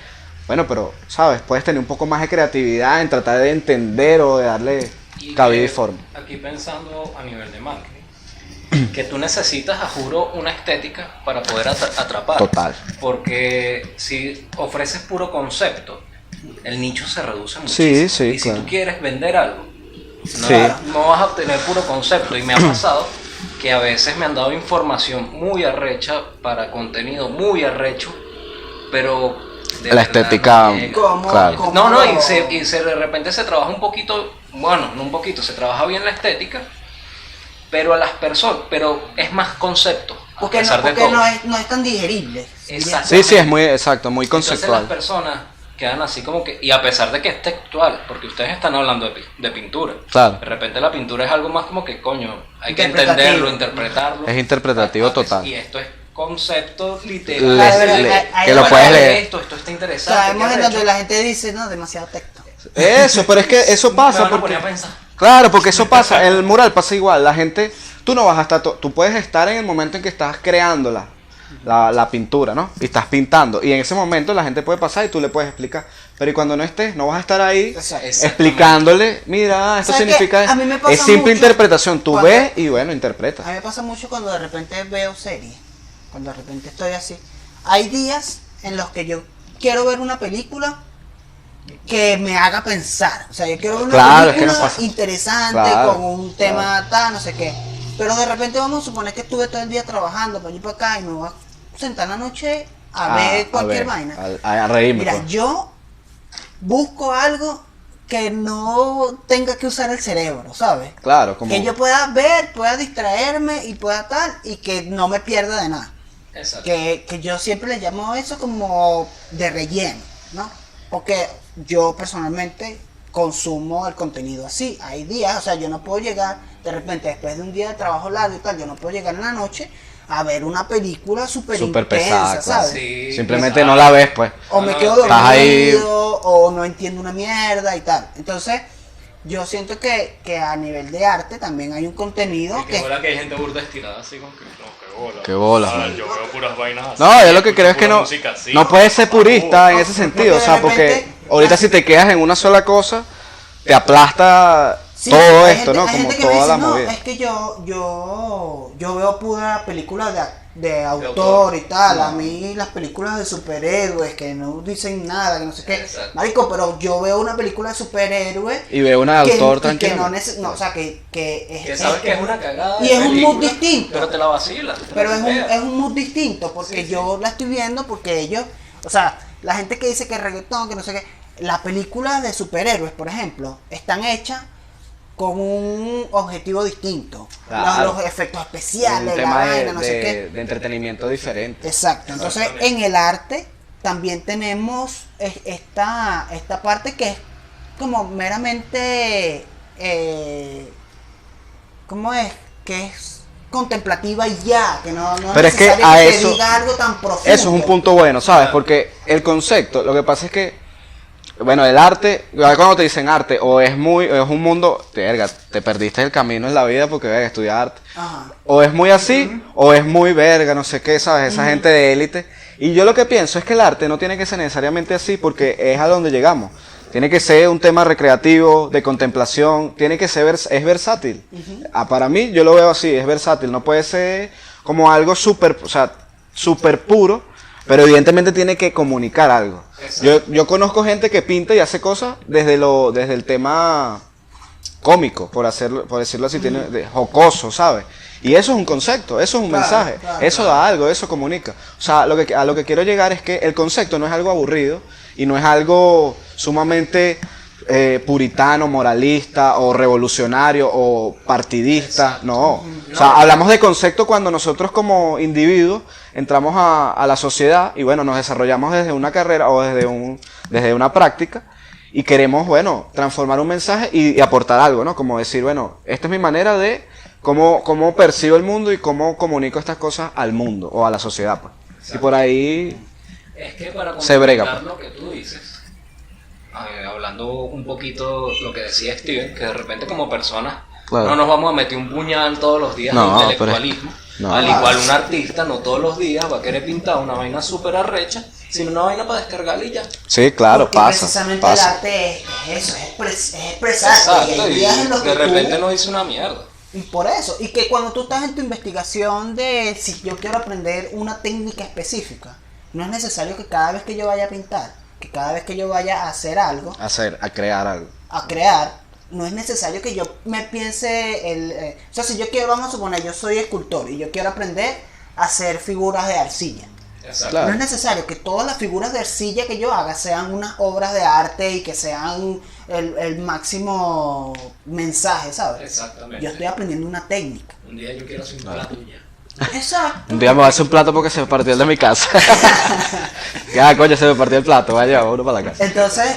bueno, pero, ¿sabes? Puedes tener un poco más de creatividad en tratar de entender o de darle Y cabida que y forma. Aquí pensando a nivel de marketing, que tú necesitas, a juro, una estética para poder atrapar. Total. Porque si ofreces puro concepto, el nicho se reduce Sí, muchísimo. sí, y si claro. tú quieres vender algo, no, Sí. no vas a obtener puro concepto. Y me ha pasado que a veces me han dado información muy arrecha para contenido muy arrecho, pero de La verdad estética, no llega. ¿Cómo? claro. ¿Cómo? No, y de repente se trabaja un poquito, bueno, no un poquito, se trabaja bien la estética, pero a las personas, pero es más concepto, a Porque, pesar de porque todo. no es tan digerible. Exacto. Sí, sí, es muy exacto, muy Entonces conceptual. las personas quedan así como que, y a pesar de que es textual, porque ustedes están hablando de pintura, Claro. de repente la pintura es algo más como que, coño, hay que Interpretativo. entenderlo, interpretarlo. Es interpretativo total. Y esto es concepto Le- literal. que lo puedes leer. Esto está interesante. Sabemos ¿qué en has donde hecho? la gente dice, no, demasiado texto. Eso, pero es que eso Me pasa van a porque... poner a pensar. Claro, porque eso pasa, en el mural pasa igual, la gente, tú no vas a estar, tú puedes estar en el momento en que estás creando la pintura, ¿no? Y estás pintando, y en ese momento la gente puede pasar y tú le puedes explicar, pero y cuando no estés, no vas a estar ahí Exacto. explicándole, mira, esto ¿Sabes qué? significa, A mí me pasa es simple mucho interpretación, tú cuando- ves y bueno, A interpretas. mí me pasa mucho cuando de repente veo series, cuando de repente estoy así. Hay días en los que yo quiero ver una película que me haga pensar. O sea, yo quiero ver una Claro, es que película nos pasa. interesante, Claro, con un tema tal, no sé qué. Pero de repente vamos a suponer que estuve todo el día trabajando para allí y para acá y me voy a sentar en la noche a ver cualquier vaina. A reírme. Mira, pues. yo busco algo que no tenga que usar el cerebro, ¿sabes? Claro, como... Que yo pueda ver, pueda distraerme y pueda tal, y que no me pierda de nada. Exacto. Que yo siempre le llamo eso como de relleno, ¿no? Porque yo personalmente consumo el contenido así. Hay días, o sea, yo no puedo llegar, de repente, después de un día de trabajo largo y tal, yo no puedo llegar en la noche a ver una película súper Súper intensa, pesada, claro. ¿sabes? Sí, Simplemente no la ves, pues. O me No, quedo estás ahí. dormido, o no entiendo una mierda y tal. Entonces, yo siento que a nivel de arte también hay un contenido Y que bola que hay gente burda estirada así como que, no, qué bola. Qué bola. Ah, yo veo puras vainas así. No, yo lo que creo es que pura no, música así. no puedes ser purista en ese sentido, o sea, Porque de repente- porque ahorita si te quedas en una sola cosa, te aplasta sí, todo hay esto, gente- ¿no? hay Como gente que me toda la dice, no, movida. es que yo veo pura película de autor autor. y tal. A mí las películas de superhéroes que no dicen nada, que no sé qué. Exacto. Marico, pero yo veo una película de superhéroes Y veo una de que, autor y que tranquilo. no, o sea, que Que sabes que es una cagada. y de es un película, mood distinto. Pero te la vacilas. Pero es un es un mood distinto, porque Sí, sí. yo la estoy viendo porque ellos, o sea, la gente que dice que reggaetón, que no sé qué, las películas de superhéroes, por ejemplo, están hechas con un objetivo distinto. Claro. Los efectos Un especiales, la tema vaina, no sé qué. de entretenimiento diferente. Exacto. Entonces, Exactamente. en el arte también tenemos esta parte que es como meramente, ¿cómo es? Que es contemplativa y ya, que no Pero es es que necesario a que te eso- diga algo tan profundo. Eso es un punto bueno, ¿sabes? Porque el concepto, lo que pasa es que, bueno, el arte, cuando te dicen arte, o es un mundo, verga, te perdiste el camino en la vida porque verga, estudiar arte. Ajá. O es muy así, o es muy verga, no sé qué, ¿sabes? Esa gente de élite. Y yo lo que pienso es que el arte no tiene que ser necesariamente así porque es a donde llegamos. Tiene que ser un tema recreativo, de contemplación, tiene que ser, es versátil. Para mí, yo lo veo así, es versátil, no puede ser como algo súper, o sea, súper puro, pero evidentemente tiene que comunicar algo. Yo conozco gente que pinta y hace cosas desde el tema cómico, por decirlo así, tiene jocoso, ¿sabes? Y eso es un concepto, eso es un Claro, mensaje, claro, eso da algo, eso comunica. O sea, a lo que quiero llegar es que el concepto no es algo aburrido y no es algo sumamente puritano, moralista o revolucionario o partidista, no. O sea, hablamos de concepto cuando nosotros como individuos entramos a la sociedad y bueno, nos desarrollamos desde una carrera o desde una práctica y queremos, bueno, transformar un mensaje y aportar algo, ¿no? Como decir, bueno, esta es mi manera de cómo percibo el mundo y cómo comunico estas cosas al mundo o a la sociedad, pues. Y por ahí, Es que para Se brega, complementar lo que tú dices, hablando un poquito lo que decía Steven, que de repente como personas Claro. no nos vamos a meter un puñal todos los días No, de pero- intelectualismo. no. Al igual un artista no todos los días va a querer pintar una vaina súper arrecha, sino una vaina para descargarla y ya. sí, claro, Porque pasa, precisamente el pasa. arte es eso, es expresarte. Y Exacto, hay y días en los que de repente tú, nos dice una mierda. Y por eso, y que cuando tú estás en tu investigación de si yo quiero aprender una técnica específica, no es necesario que cada vez que yo vaya a pintar, que cada vez que yo vaya a hacer algo, A crear algo. a crear, no es necesario que yo me piense o sea, si yo quiero, vamos a suponer, yo soy escultor y yo quiero aprender a hacer figuras de arcilla. Exacto. Claro. No es necesario que todas las figuras de arcilla que yo haga sean unas obras de arte y que sean el máximo mensaje, ¿sabes? Exactamente. Yo estoy aprendiendo una técnica. Un día yo quiero hacer un plato y ya. Exacto. Un día me voy a hacer un plato porque se me partió el de mi casa. Ya, coño, se me partió el plato. Vaya, uno para la casa. Entonces,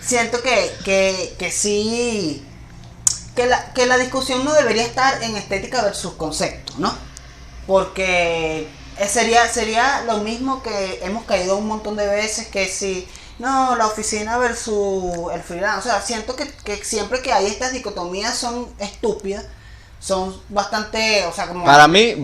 siento que sí, que la discusión no debería estar en estética versus concepto, ¿no? Porque sería lo mismo que hemos caído un montón de veces, que si, no, la oficina versus el freelance. O sea, siento que siempre que hay estas dicotomías son estúpidas, son bastante, o sea, como... Para mí,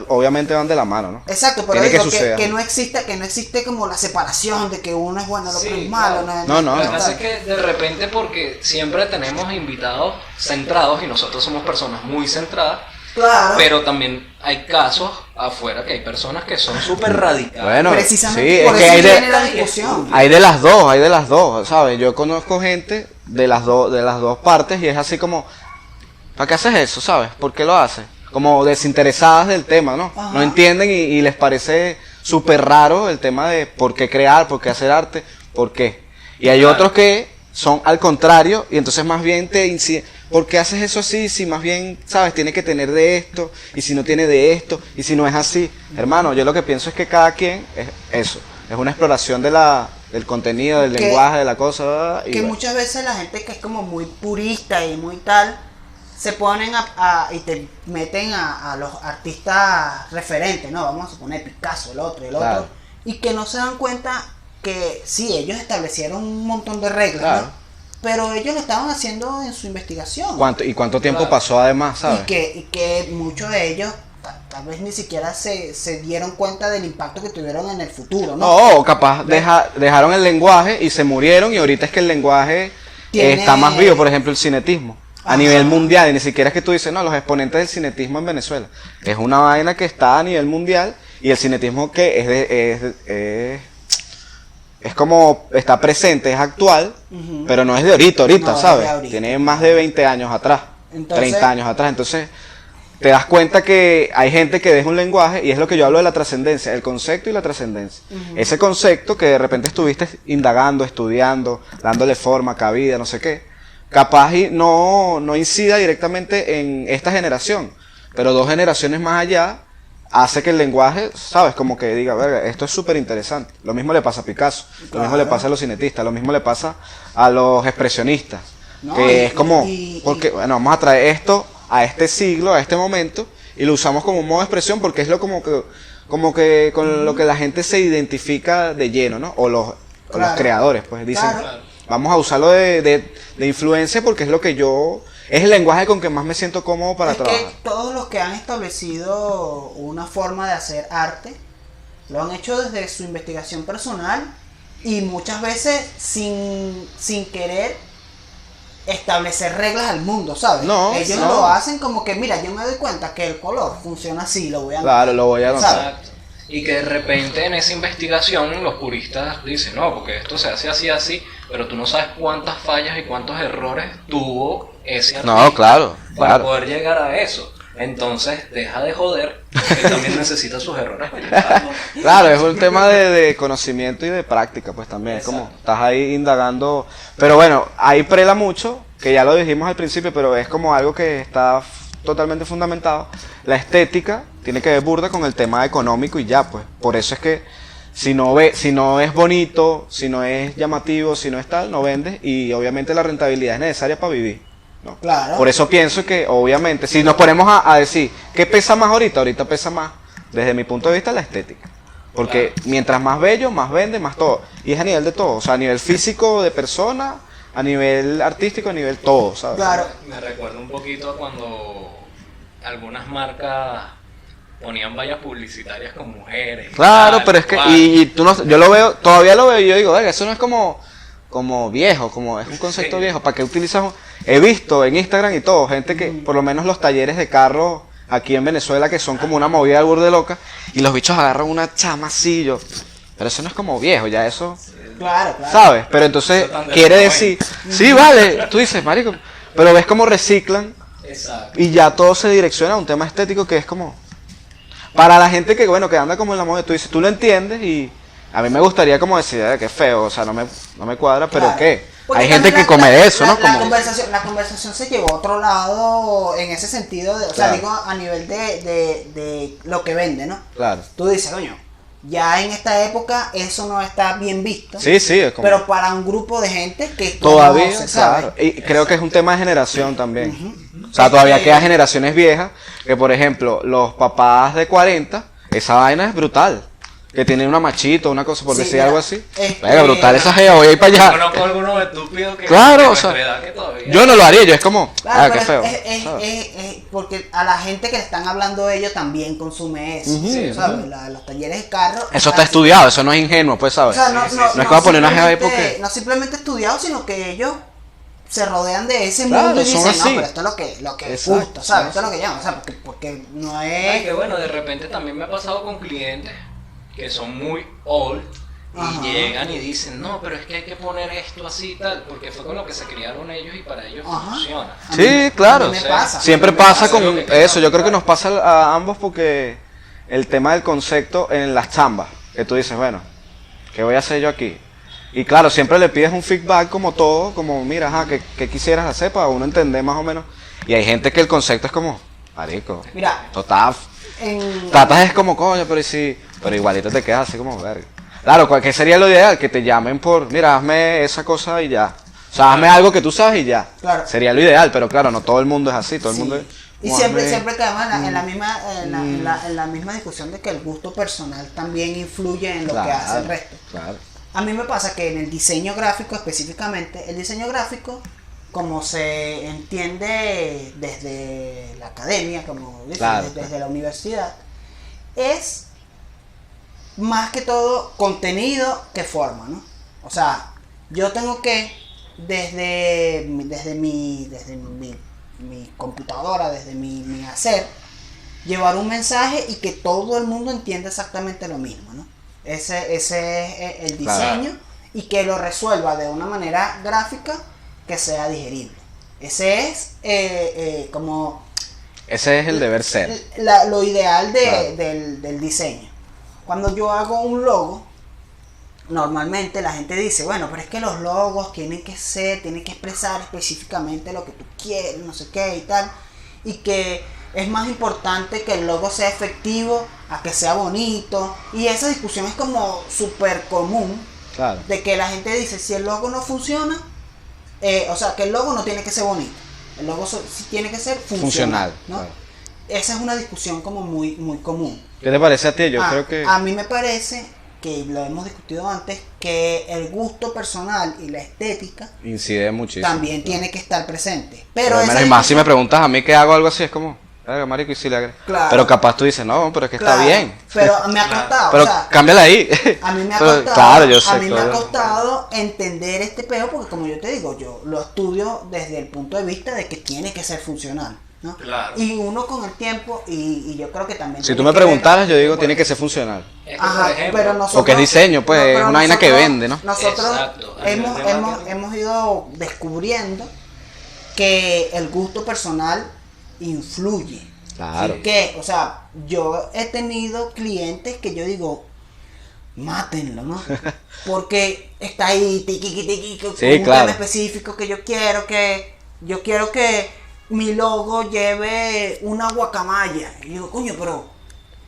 obviamente van de la mano, ¿no? Exacto, pero Tiene que digo suceder. que no existe como la separación de que uno es bueno, el otro Sí, es malo. claro. No. Lo que pasa es que de repente, porque siempre tenemos invitados centrados y nosotros somos personas muy centradas, Claro. pero también hay casos afuera que hay personas que son súper radicales. Bueno, Precisamente sí, por es que eso hay viene de, la discusión. hay de las dos, ¿sabes? Yo conozco gente de las dos partes y es así como, ¿para qué haces eso, sabes? ¿Por qué lo haces? Como desinteresadas del tema, ¿no? Ajá. No entienden y les parece súper raro el tema de por qué crear, por qué hacer arte, por qué. Y hay Claro. otros que son al contrario y entonces más bien te inciden, ¿por qué haces eso así? Si más bien, ¿sabes? Tiene que tener de esto y si no tiene de esto y si no es así. Hermano, yo lo que pienso es que cada quien es eso, es una exploración del contenido, del Que- lenguaje, de la cosa. Y Que bueno. muchas veces la gente que es como muy purista y muy tal, se ponen y te meten a los artistas referentes, ¿no? Vamos a suponer Picasso, el otro, Claro. y que no se dan cuenta que sí, ellos establecieron un montón de reglas, Claro. ¿no? Pero ellos lo estaban haciendo en su investigación. ¿Cuánto tiempo Claro. pasó además, sabes? Y que muchos de ellos tal vez ni siquiera se dieron cuenta del impacto que tuvieron en el futuro, ¿no? No, o capaz dejaron el lenguaje y se murieron y ahorita es que el lenguaje Tiene- está más vivo, por ejemplo el cinetismo. A Ajá. nivel mundial, y ni siquiera es que tú dices, no, los exponentes del cinetismo en Venezuela. Es una vaina que está a nivel mundial y el cinetismo que es como está presente, es actual, Ujú. pero no es de ahorita, No, es de ¿sabes? ahorita. Tiene más de 20 años atrás, Entonces- 30 años atrás. Entonces, te das cuenta que hay gente que deja un lenguaje, y es lo que yo hablo de la trascendencia, el concepto y la trascendencia. Ujú. Ese concepto que de repente estuviste indagando, estudiando, dándole forma, cabida, no sé qué, capaz y no incida directamente en esta generación, pero 2 generaciones más allá hace que el lenguaje, sabes, como que diga, verga, esto es súper interesante. Lo mismo le pasa a Picasso, lo mismo le Claro. pasa a los cinetistas, lo mismo le pasa a los expresionistas, No, que y- es como, y- porque, bueno, vamos a traer esto a este siglo, a este momento, y lo usamos como un modo de expresión porque es lo como que con lo que la gente se identifica de lleno, ¿no? O los Claro. creadores, pues dicen, Claro. vamos a usarlo de influencia porque es lo que es el lenguaje con que más me siento cómodo para es trabajar. que todos los que han establecido una forma de hacer arte lo han hecho desde su investigación personal y muchas veces sin querer establecer reglas al mundo, ¿sabes? No, ellos no. lo hacen como que, mira, yo me doy cuenta que el color funciona así, lo voy a Claro, lo voy a anotar. ¿sabes? Exacto. Y que de repente en esa investigación los puristas dicen, no, porque esto se hace así, así, pero tú no sabes cuántas fallas y cuántos errores tuvo ese artista No, claro, para claro. poder llegar a eso. Entonces, deja de joder, que también necesita sus errores para llegar. Claro, es un tema de conocimiento y de práctica, pues también. Es como, Exacto. estás ahí indagando. Pero bueno, ahí prela mucho, que ya lo dijimos al principio, pero es como algo que está totalmente fundamentado. La estética tiene que ver burda con el tema económico y ya, pues. Por eso es que si no es bonito, si no es llamativo, si no es tal, no vendes. Y obviamente la rentabilidad es necesaria para vivir, ¿no? Claro. Por eso pienso que, obviamente, si nos ponemos a decir, ¿qué pesa más ahorita pesa más, desde mi punto de vista, la estética. Porque mientras más bello, más vende, más todo. Y es a nivel de todo, o sea, a nivel físico de persona, a nivel artístico, a nivel todo, ¿sabes? Claro. Me recuerda un poquito a cuando algunas marcas ponían vallas publicitarias con mujeres. y Claro, tal, pero es que, cual. y tú no, yo lo veo, todavía lo veo y yo digo, "Verga, eso no es como viejo, como es un concepto Sí. viejo, ¿para qué utilizas he visto en Instagram y todo, gente que, por lo menos los talleres de carro aquí en Venezuela, que son como una movida de burde loca, y los bichos agarran una chama así, pero eso no es como viejo, ya eso, Claro. ¿sabes? Pero entonces Eso tan de quiere los decir, sí, vale, tú dices, marico, pero ves cómo reciclan Exacto. y ya todo se direcciona a un tema estético que es como, para la gente que, bueno, que anda como en la moda, tú dices, tú lo entiendes y a mí me gustaría como decir, que feo, o sea, no me cuadra, pero Claro. ¿qué? Porque Hay gente también que come de eso, ¿no? La Como, conversación se llevó a otro lado en ese sentido, o sea, Claro. digo a nivel de lo que vende, ¿no? claro. Tú dices, coño, ya en esta época eso no está bien visto. Sí, es como, Pero para un grupo de gente que todavía, conoce, ¿sabes? claro. Y creo que es un tema de generación también. O sea, todavía quedan generaciones viejas que, por ejemplo, los papás de 40, esa vaina es brutal. Que tienen una machita, una cosa, por Sí, decir mira, algo así. este- Venga, brutal esa gea, voy a ir para allá. Conozco algunos estúpidos que Claro, de o sea, nuestra edad que todavía. yo no lo haría, yo es como, Claro, qué pero feo. es porque a la gente que le están hablando de ellos también consume eso. Ujú. ¿Sabes? Los talleres de carro. Eso está estudiado, eso no es ingenuo, pues, O ¿sabes? sea, No es que va a poner una jeva ahí porque... No simplemente estudiado, sino que ellos se rodean de ese Claro, mundo y son dicen, no, así. pero esto es lo que Exacto, gusta, ¿sabes? sí, Esto es lo que llaman, o sea, porque no Ay, es... que bueno, de repente también me ha pasado con clientes que son muy old y Ajá. llegan y dicen, no, pero es que hay que poner esto así y tal, porque fue con lo que se criaron ellos y para ellos Ajá. funciona. A Sí, mí- claro. a mí me pasa. Siempre A mí me pasa pasa con lo que eso, yo creo que nos pasa a ambos porque el tema del concepto en las chambas, que tú dices, bueno, ¿qué voy a hacer yo aquí? Y claro, siempre le pides un feedback como todo, como mira, ajá, ¿qué quisieras hacer para uno entender más o menos? Y hay gente que el concepto es como, marico, Mira, total, en... tratas es como coño, pero igualito te quedas así como verga. Claro, ¿qué sería lo ideal? Que te llamen por, mira, hazme esa cosa y ya. O sea, hazme algo que tú sabes y ya. Claro. Sería lo ideal, pero claro, no todo el mundo es así, todo el Sí. mundo es... Y como, siempre, hazme- siempre caemos en la misma discusión de que el gusto personal también influye en lo que hace el resto. Claro. A mí me pasa que en el diseño gráfico específicamente, el diseño gráfico, como se entiende desde la academia, como dicen, Claro. desde la universidad, es más que todo contenido que forma, ¿no? O sea, yo tengo que desde mi computadora, desde mi hacer, llevar un mensaje y que todo el mundo entienda exactamente lo mismo, ¿no? Ese es el diseño, Claro. y que lo resuelva de una manera gráfica que sea digerible. Ese es como Ese es el deber ser. lo ideal Claro. del diseño. Cuando yo hago un logo, normalmente la gente dice, bueno, pero es que los logos tienen que expresar específicamente lo que tú quieres, no sé qué y tal, y que es más importante que el logo sea efectivo a que sea bonito, y esa discusión es como súper común, Claro. de que la gente dice, si el logo no funciona, o sea, que el logo no tiene que ser bonito, el logo sí tiene que ser funcional, ¿no? claro. Esa es una discusión como muy, muy común. ¿Qué te parece a ti? Yo Ah, creo que... A mí me parece, que lo hemos discutido antes, que el gusto personal y la estética Incide muchísimo. también tiene que estar presente. Pero Pero al esa menos y más si me discusión- preguntas a mí que hago algo así, es como, verga, marico, y si le agrego. Claro. Pero capaz tú dices, no, pero es que Claro, está bien. Pero me ha costado, Pero o sea, cámbiala ahí. a mí me ha Pero, costado, claro, yo sé. a mí me ha todo. costado entender este peo, porque como yo te digo, yo lo estudio desde el punto de vista de que tiene que ser funcional, ¿no? Claro. Y uno con el tiempo, y yo creo que también Si tiene tú me que ver- preguntaras, yo digo, tiene que ser funcional. Es que, Ajá, por ejemplo, pero nosotros, Porque es diseño, pues, es pero una vaina que nosotros- vende, ¿no? Nosotros Exacto, a nivel de marketing. hemos ido descubriendo que el gusto personal influye. Claro. ¿Y qué? O sea, yo he tenido clientes que yo digo, mátenlo, ¿no? Porque está ahí, tiqui, con Sí, un claro. tema específico que yo quiero que mi logo lleve una guacamaya. Y digo, coño, pero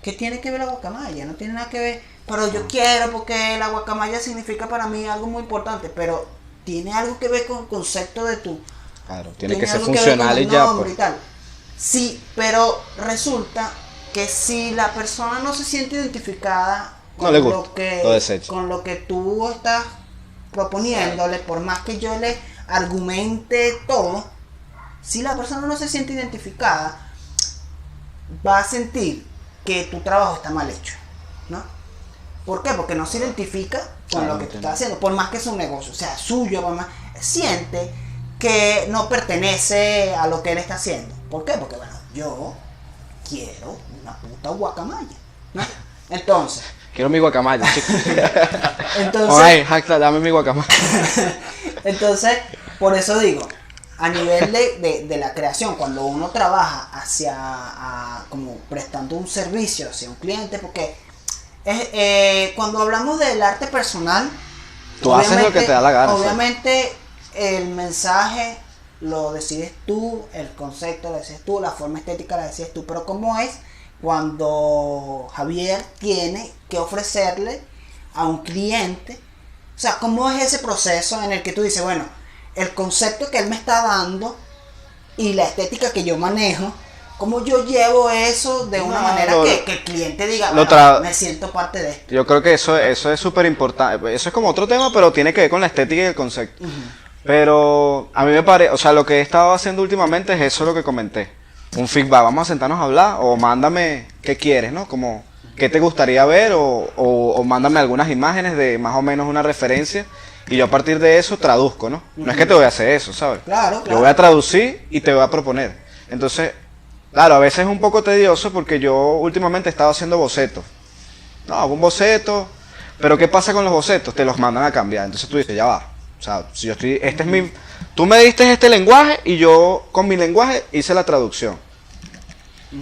¿qué tiene que ver la guacamaya? No tiene nada que ver. Pero yo quiero, porque la guacamaya significa para mí algo muy importante, pero tiene algo que ver con el concepto de tu... Claro, tiene que ser algo ver con funcional el y ya, nombre pues. y tal. Sí, pero resulta que si la persona no se siente identificada No le gusta, lo desecha. con lo que tú estás proponiéndole, por más que yo le argumente todo, si la persona no se siente identificada, va a sentir que tu trabajo está mal hecho, ¿no? ¿Por qué? Porque no se identifica con Claro, lo que tú entiendo. estás haciendo, por más que es un negocio, o sea, suyo, por más, siente que no pertenece a lo que él está haciendo. ¿Por qué? Porque bueno, yo quiero una puta guacamaya, ¿no? Entonces, Quiero mi guacamaya, chico. entonces, Ay, Hackla, dame mi guacamaya. entonces, por eso digo, a nivel de la creación, cuando uno trabaja como prestando un servicio hacia un cliente, porque cuando hablamos del arte personal, Tú haces lo que te da la gana. obviamente el mensaje lo decides tú, el concepto lo decides tú, la forma estética la decides tú, pero ¿cómo es cuando Javier tiene que ofrecerle a un cliente? O sea, ¿cómo es ese proceso en el que tú dices, bueno, el concepto que él me está dando y la estética que yo manejo, cómo yo llevo eso de una manera que el cliente diga, bueno, me siento parte de esto? Yo creo que eso es súper importante. Eso es como otro tema, pero tiene que ver con la estética y el concepto. Pero a mí me parece, o sea, lo que he estado haciendo últimamente es eso lo que comenté. Un feedback, vamos a sentarnos a hablar o mándame qué quieres, ¿no? Como qué te gustaría ver o mándame algunas imágenes de más o menos una referencia y yo a partir de eso traduzco, ¿no? No es que te voy a hacer eso, ¿sabes? Claro. Yo voy a traducir y te voy a proponer. Entonces, claro, a veces es un poco tedioso porque yo últimamente he estado haciendo bocetos. No, hago un boceto, pero ¿qué pasa con los bocetos? Te los mandan a cambiar. Entonces tú dices, ya va. O sea, si yo estoy, tú me diste este lenguaje y yo con mi lenguaje hice la traducción.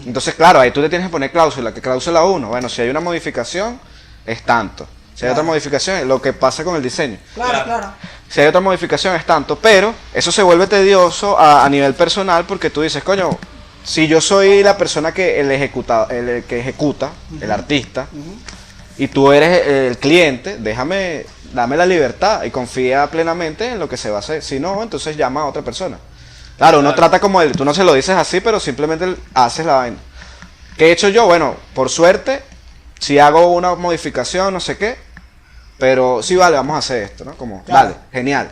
Entonces, claro, ahí tú le tienes que poner cláusula. ¿Qué cláusula 1? Bueno, si hay una modificación, es tanto. Si hay otra modificación, es lo que pasa con el diseño. Claro. Si hay otra modificación, es tanto. Pero eso se vuelve tedioso a nivel personal porque tú dices, coño, si yo soy la persona que el que ejecuta, el artista, y tú eres el cliente, dame la libertad y confía plenamente en lo que se va a hacer. Si no, entonces llama a otra persona. Claro, uno trata como él, tú no se lo dices así, pero simplemente haces la vaina. ¿Qué he hecho yo? Bueno, por suerte, si hago una modificación, no sé qué, pero sí, vale, vamos a hacer esto, ¿no? Como, Claro. Dale, genial.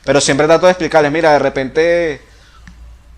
Pero siempre trato de explicarles, mira, de repente,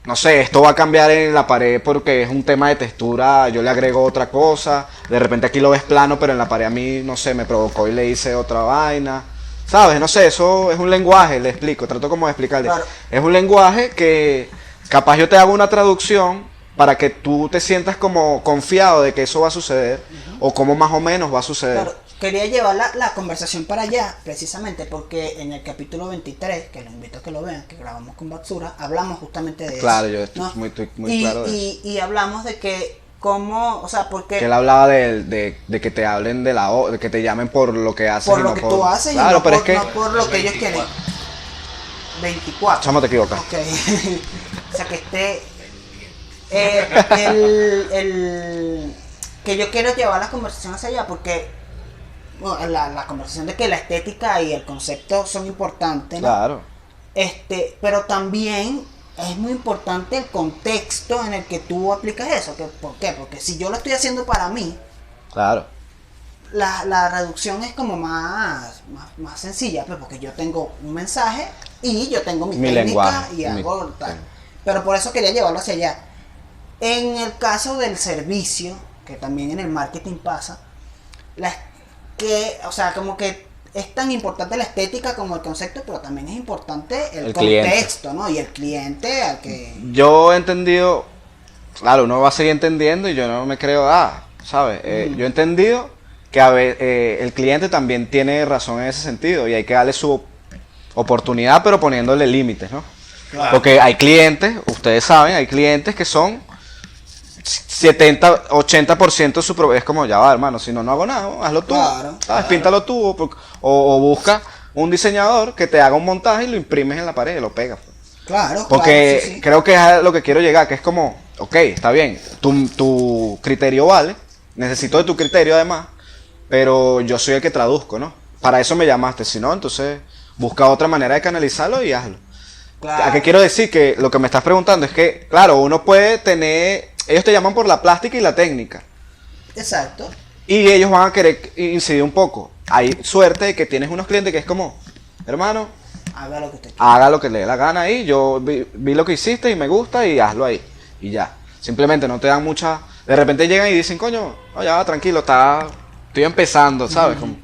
no sé, esto va a cambiar en la pared porque es un tema de textura, yo le agrego otra cosa, de repente aquí lo ves plano, pero en la pared a mí, no sé, me provocó y le hice otra vaina. ¿Sabes? No sé, eso es un lenguaje, le explico, trato como de explicarle. Claro. Es un lenguaje que capaz yo te hago una traducción para que tú te sientas como confiado de que eso va a suceder o cómo más o menos va a suceder. Claro, quería llevar la conversación para allá, precisamente porque en el capítulo 23, que los invito a que lo vean, que grabamos con Batsura, hablamos justamente de Claro, eso. yo estoy ¿no? muy claro de eso. Y hablamos de que cómo, o sea, porque Que él hablaba de que te hablen de que te llamen por lo que haces por y lo no que por... tú haces Claro, y no, pero por, es que... no por lo que ellos quieren. 24. Chamo, te equivocas. Ok. O sea, que que yo quiero llevar la conversación hacia allá porque bueno, la conversación de que la estética y el concepto son importantes, ¿no? Claro. Pero también es muy importante el contexto en el que tú aplicas eso. ¿Por qué? Porque si yo lo estoy haciendo para mí, Claro. la reducción es como más sencilla, pues, porque yo tengo un mensaje y yo tengo mi técnica lenguaje, y hago tal. Pero por eso quería llevarlo hacia allá. En el caso del servicio, que también en el marketing pasa, o sea, como que es tan importante la estética como el concepto, pero también es importante el contexto, ¿no? Y el cliente al que... Yo he entendido, claro, uno va a seguir entendiendo y yo no me creo, ¿sabes? Yo he entendido que el cliente también tiene razón en ese sentido y hay que darle su oportunidad, pero poniéndole límites, ¿no? Claro. Porque hay clientes, ustedes saben, hay clientes que son 70, 80% su es como, ya va, hermano, si no hago nada, hazlo tú, Claro, ¿sabes? Píntalo tú, o busca un diseñador que te haga un montaje y lo imprimes en la pared y lo pegas. Claro, Porque claro, sí. creo que es a lo que quiero llegar, que es como, ok, está bien, tu criterio vale, necesito de tu criterio además, pero yo soy el que traduzco, ¿no? Para eso me llamaste, si no, entonces busca otra manera de canalizarlo y hazlo. Claro. ¿A qué quiero decir? Que lo que me estás preguntando es que, claro, uno puede tener, ellos te llaman por la plástica y la técnica, Exacto. y ellos van a querer incidir un poco. Hay suerte de que tienes unos clientes que es como, hermano, Haga lo que usted quiera. haga lo que le dé la gana ahí, yo vi lo que hiciste y me gusta y hazlo ahí, y ya. Simplemente no te dan mucha... De repente llegan y dicen, coño, oh, ya va, tranquilo, estoy empezando, ¿sabes? Como,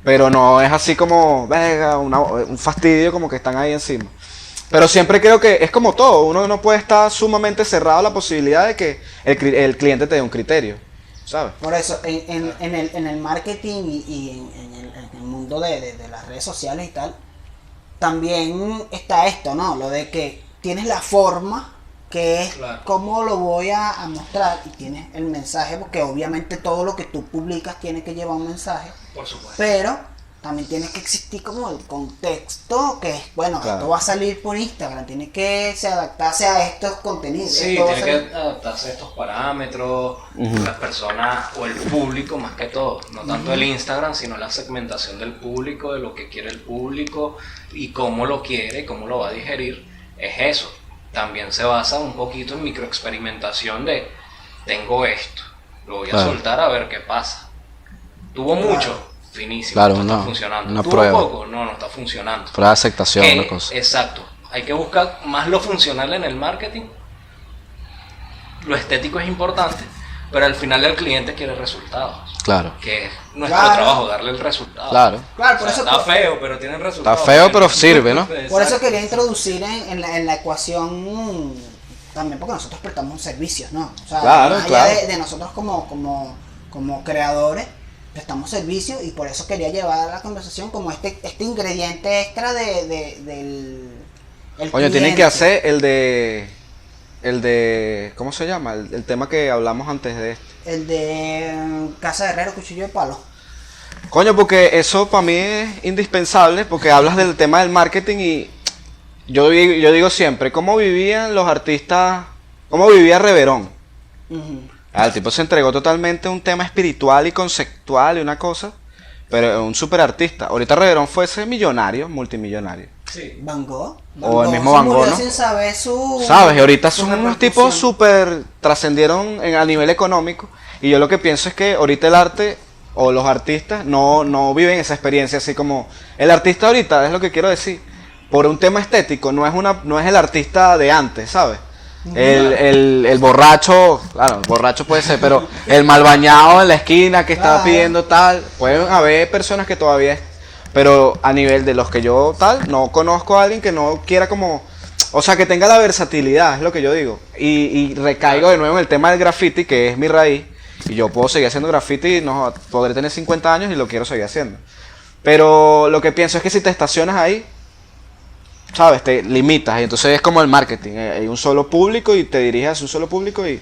pero no es así como, venga, un fastidio como que están ahí encima. Pero siempre creo que es como todo, uno no puede estar sumamente cerrado a la posibilidad de que el cliente te dé un criterio, ¿sabes? Por eso, en el marketing y en el mundo de las redes sociales y tal, también está esto, ¿no? Lo de que tienes la forma, que es Claro. cómo lo voy a mostrar, y tienes el mensaje, porque obviamente todo lo que tú publicas tiene que llevar un mensaje, Por supuesto. pero también tiene que existir como el contexto, que es, bueno, Claro. esto va a salir por Instagram, tiene que adaptarse a estos contenidos. Sí, esto va a tiene salir- que adaptarse a estos parámetros, las personas o el público más que todo, no tanto el Instagram, sino la segmentación del público, de lo que quiere el público y cómo lo quiere, cómo lo va a digerir, es eso. También se basa un poquito en microexperimentación de, tengo esto, lo voy a Claro. soltar a ver qué pasa. Tuvo mucho, finísimo, Claro, no está no, funcionando. una Tuvo prueba. poco, no está funcionando. Prueba de aceptación, Que- una cosa. Exacto. Hay que buscar más lo funcional en el marketing. Lo estético es importante, pero al final el cliente quiere resultados. Claro. Que es nuestro Claro. trabajo, darle el resultado. Claro. Claro, por O sea, eso está feo, pero tiene resultados. Está feo, pero sirve, ¿no? Por eso Exacto. quería introducir en la ecuación también, porque nosotros prestamos servicios, ¿no? O sea, Claro, más allá claro. de nosotros como creadores, prestamos servicios, y por eso quería llevar a la conversación como este ingrediente extra del el Coño, tienen cliente. que hacer el de, ¿cómo se llama? El tema que hablamos antes de este. El de Casa de Herrero, Cuchillo de Palo. Coño, porque eso para mí es indispensable, porque hablas del tema del marketing y yo digo siempre, ¿cómo vivían los artistas? ¿Cómo vivía Reverón? Ujú. El tipo se entregó totalmente a un tema espiritual y conceptual y una cosa, pero un super artista. Ahorita Reverón fuese millonario, multimillonario. Sí. Van Gogh. O el mismo se Van Gogh, murió ¿no? sin saber su... ¿Sabes? Y ahorita su son unos repercusión. tipos súper trascendieron a nivel económico. Y yo lo que pienso es que ahorita el arte o los artistas no viven esa experiencia así como... El artista ahorita, es lo que quiero decir, por un tema estético, no es el artista de antes, ¿sabes? El borracho, claro, el borracho puede ser, pero el mal bañado en la esquina que está Claro. pidiendo tal, pueden haber personas que todavía, pero a nivel de los que yo tal, no conozco a alguien que no quiera como, o sea, que tenga la versatilidad, es lo que yo digo. Y recaigo de nuevo en el tema del graffiti, que es mi raíz, y yo puedo seguir haciendo graffiti, no, podré tener 50 años y lo quiero seguir haciendo. Pero lo que pienso es que si te estacionas ahí, ¿sabes? Te limitas y entonces es como el marketing, hay un solo público y te diriges a un solo público y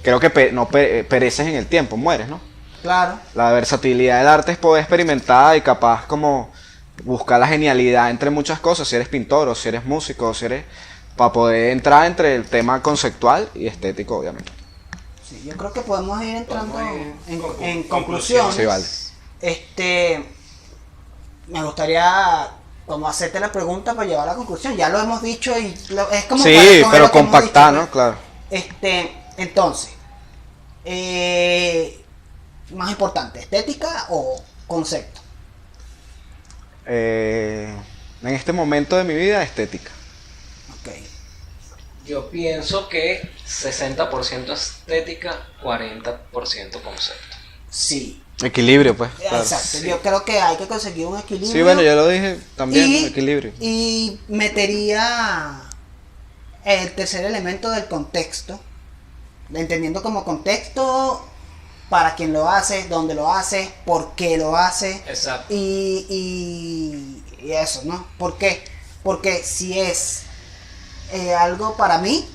creo que pereces en el tiempo, mueres, ¿no? Claro. La versatilidad del arte es poder experimentar y capaz como buscar la genialidad entre muchas cosas, si eres pintor o si eres músico o si eres... para poder entrar entre el tema conceptual y estético, obviamente. Sí, yo creo que podemos ir entrando Podemos ir en conclusiones. conclusiones. Sí, vale. Me gustaría como hacerte la pregunta para llevar a la conclusión. Ya lo hemos dicho y es como Sí, para recoger pero lo que hemos compactar, dicho, ¿no? Claro. Entonces, más importante, estética o concepto. En este momento de mi vida, estética. Ok. Yo pienso que 60% estética, 40% concepto. Sí, Equilibrio, pues. Claro. exacto. Sí. Yo creo que hay que conseguir un equilibrio. Sí, bueno, yo lo dije también, y, equilibrio. y metería el tercer elemento del contexto, entendiendo como contexto para quién lo hace, dónde lo hace, por qué lo hace. Exacto. Y eso, ¿no? ¿Por qué? Porque si es algo para mí,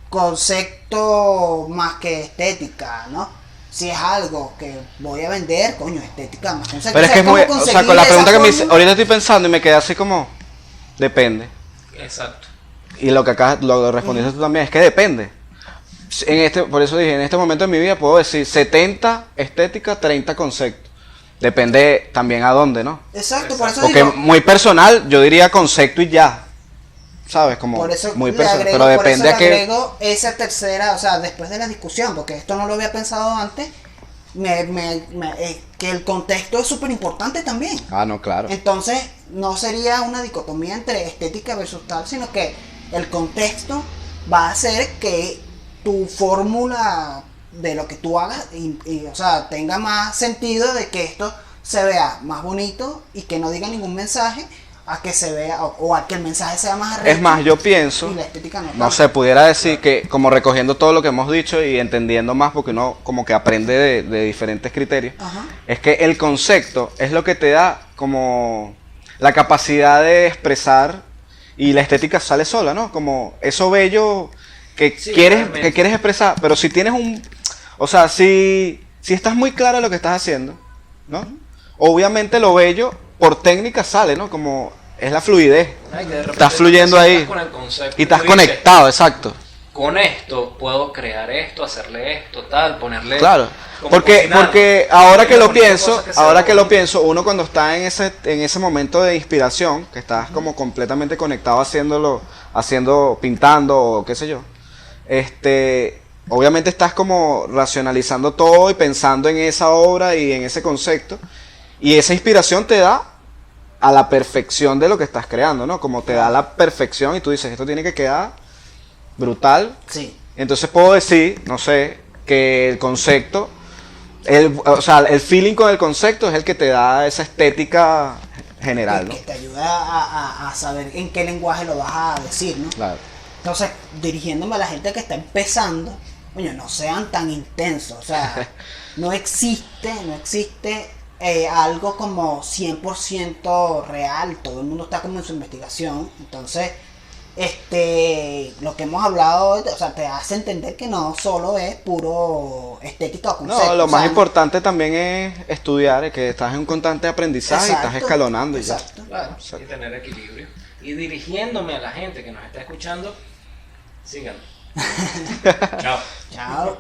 concepto más que estética, ¿no? Si es algo que voy a vender, coño, estética más concepto. Pero es que es ¿cómo muy... O sea, conseguir con la esa pregunta que me hice, fórmula? ahorita estoy pensando y me quedé así como... Depende. Exacto. Y lo que acá lo respondiste tú también, es que depende. Por eso dije, en este momento de mi vida puedo decir 70 estética, 30 concepto. Depende también a dónde, ¿no? Exacto, por eso Porque digo, muy personal, yo diría concepto y ya. ¿Sabes? Como por eso muy le personal. agrego, Pero por eso depende le a qué... agrego esa tercera, o sea, después de la discusión, porque esto no lo había pensado antes, que el contexto es súper importante también. Ah, no, claro. Entonces, no sería una dicotomía entre estética versus tal, sino que el contexto va a hacer que tu fórmula de lo que tú hagas, o sea, tenga más sentido de que esto se vea más bonito y que no diga ningún mensaje, a que se vea o a que el mensaje sea más arrecho. Es más, yo pienso, Y la estética no no tanto. sé, pudiera decir que como recogiendo todo lo que hemos dicho y entendiendo más porque uno como que aprende de diferentes criterios, Ajá. es que el concepto es lo que te da como la capacidad de expresar y la estética sale sola, ¿no? Como eso bello Sí, que realmente. quieres expresar, pero si tienes o sea, si estás muy claro en lo que estás haciendo, ¿no? Obviamente lo bello por técnica sale, ¿no? Como es la fluidez. Ay, que de repente Estás fluyendo tú ahí. estás con el concepto Y estás tú dices, conectado, exacto. con esto puedo crear esto, hacerle esto, tal, ponerle. Claro. como Porque cocinar. ahora que lo Ponerle pienso, cosas que se ahora vean que lo bonitas. pienso, uno cuando está en ese momento de inspiración, que estás como completamente conectado pintando o qué sé yo, obviamente estás como racionalizando todo y pensando en esa obra y en ese concepto, y esa inspiración te da a la perfección de lo que estás creando, ¿no? Como te da la perfección y tú dices, esto tiene que quedar brutal. Sí. Entonces puedo decir, no sé, que el concepto, o sea, el feeling con el concepto es el que te da esa estética general, ¿no? Que te ayuda a saber en qué lenguaje lo vas a decir, ¿no? Claro. Entonces, dirigiéndome a la gente que está empezando, coño, no sean tan intensos. O sea, no existe algo como 100% real. Todo el mundo está como en su investigación. Entonces, lo que hemos hablado hoy, o sea, te hace entender que no solo es puro estética o concepto. No, lo o sea, más importante también es estudiar, que estás en un constante aprendizaje y estás Exacto, escalonando y exacto. Claro, Exacto. y tener equilibrio. Y dirigiéndome a la gente que nos está escuchando, sigan. Chao. Chao.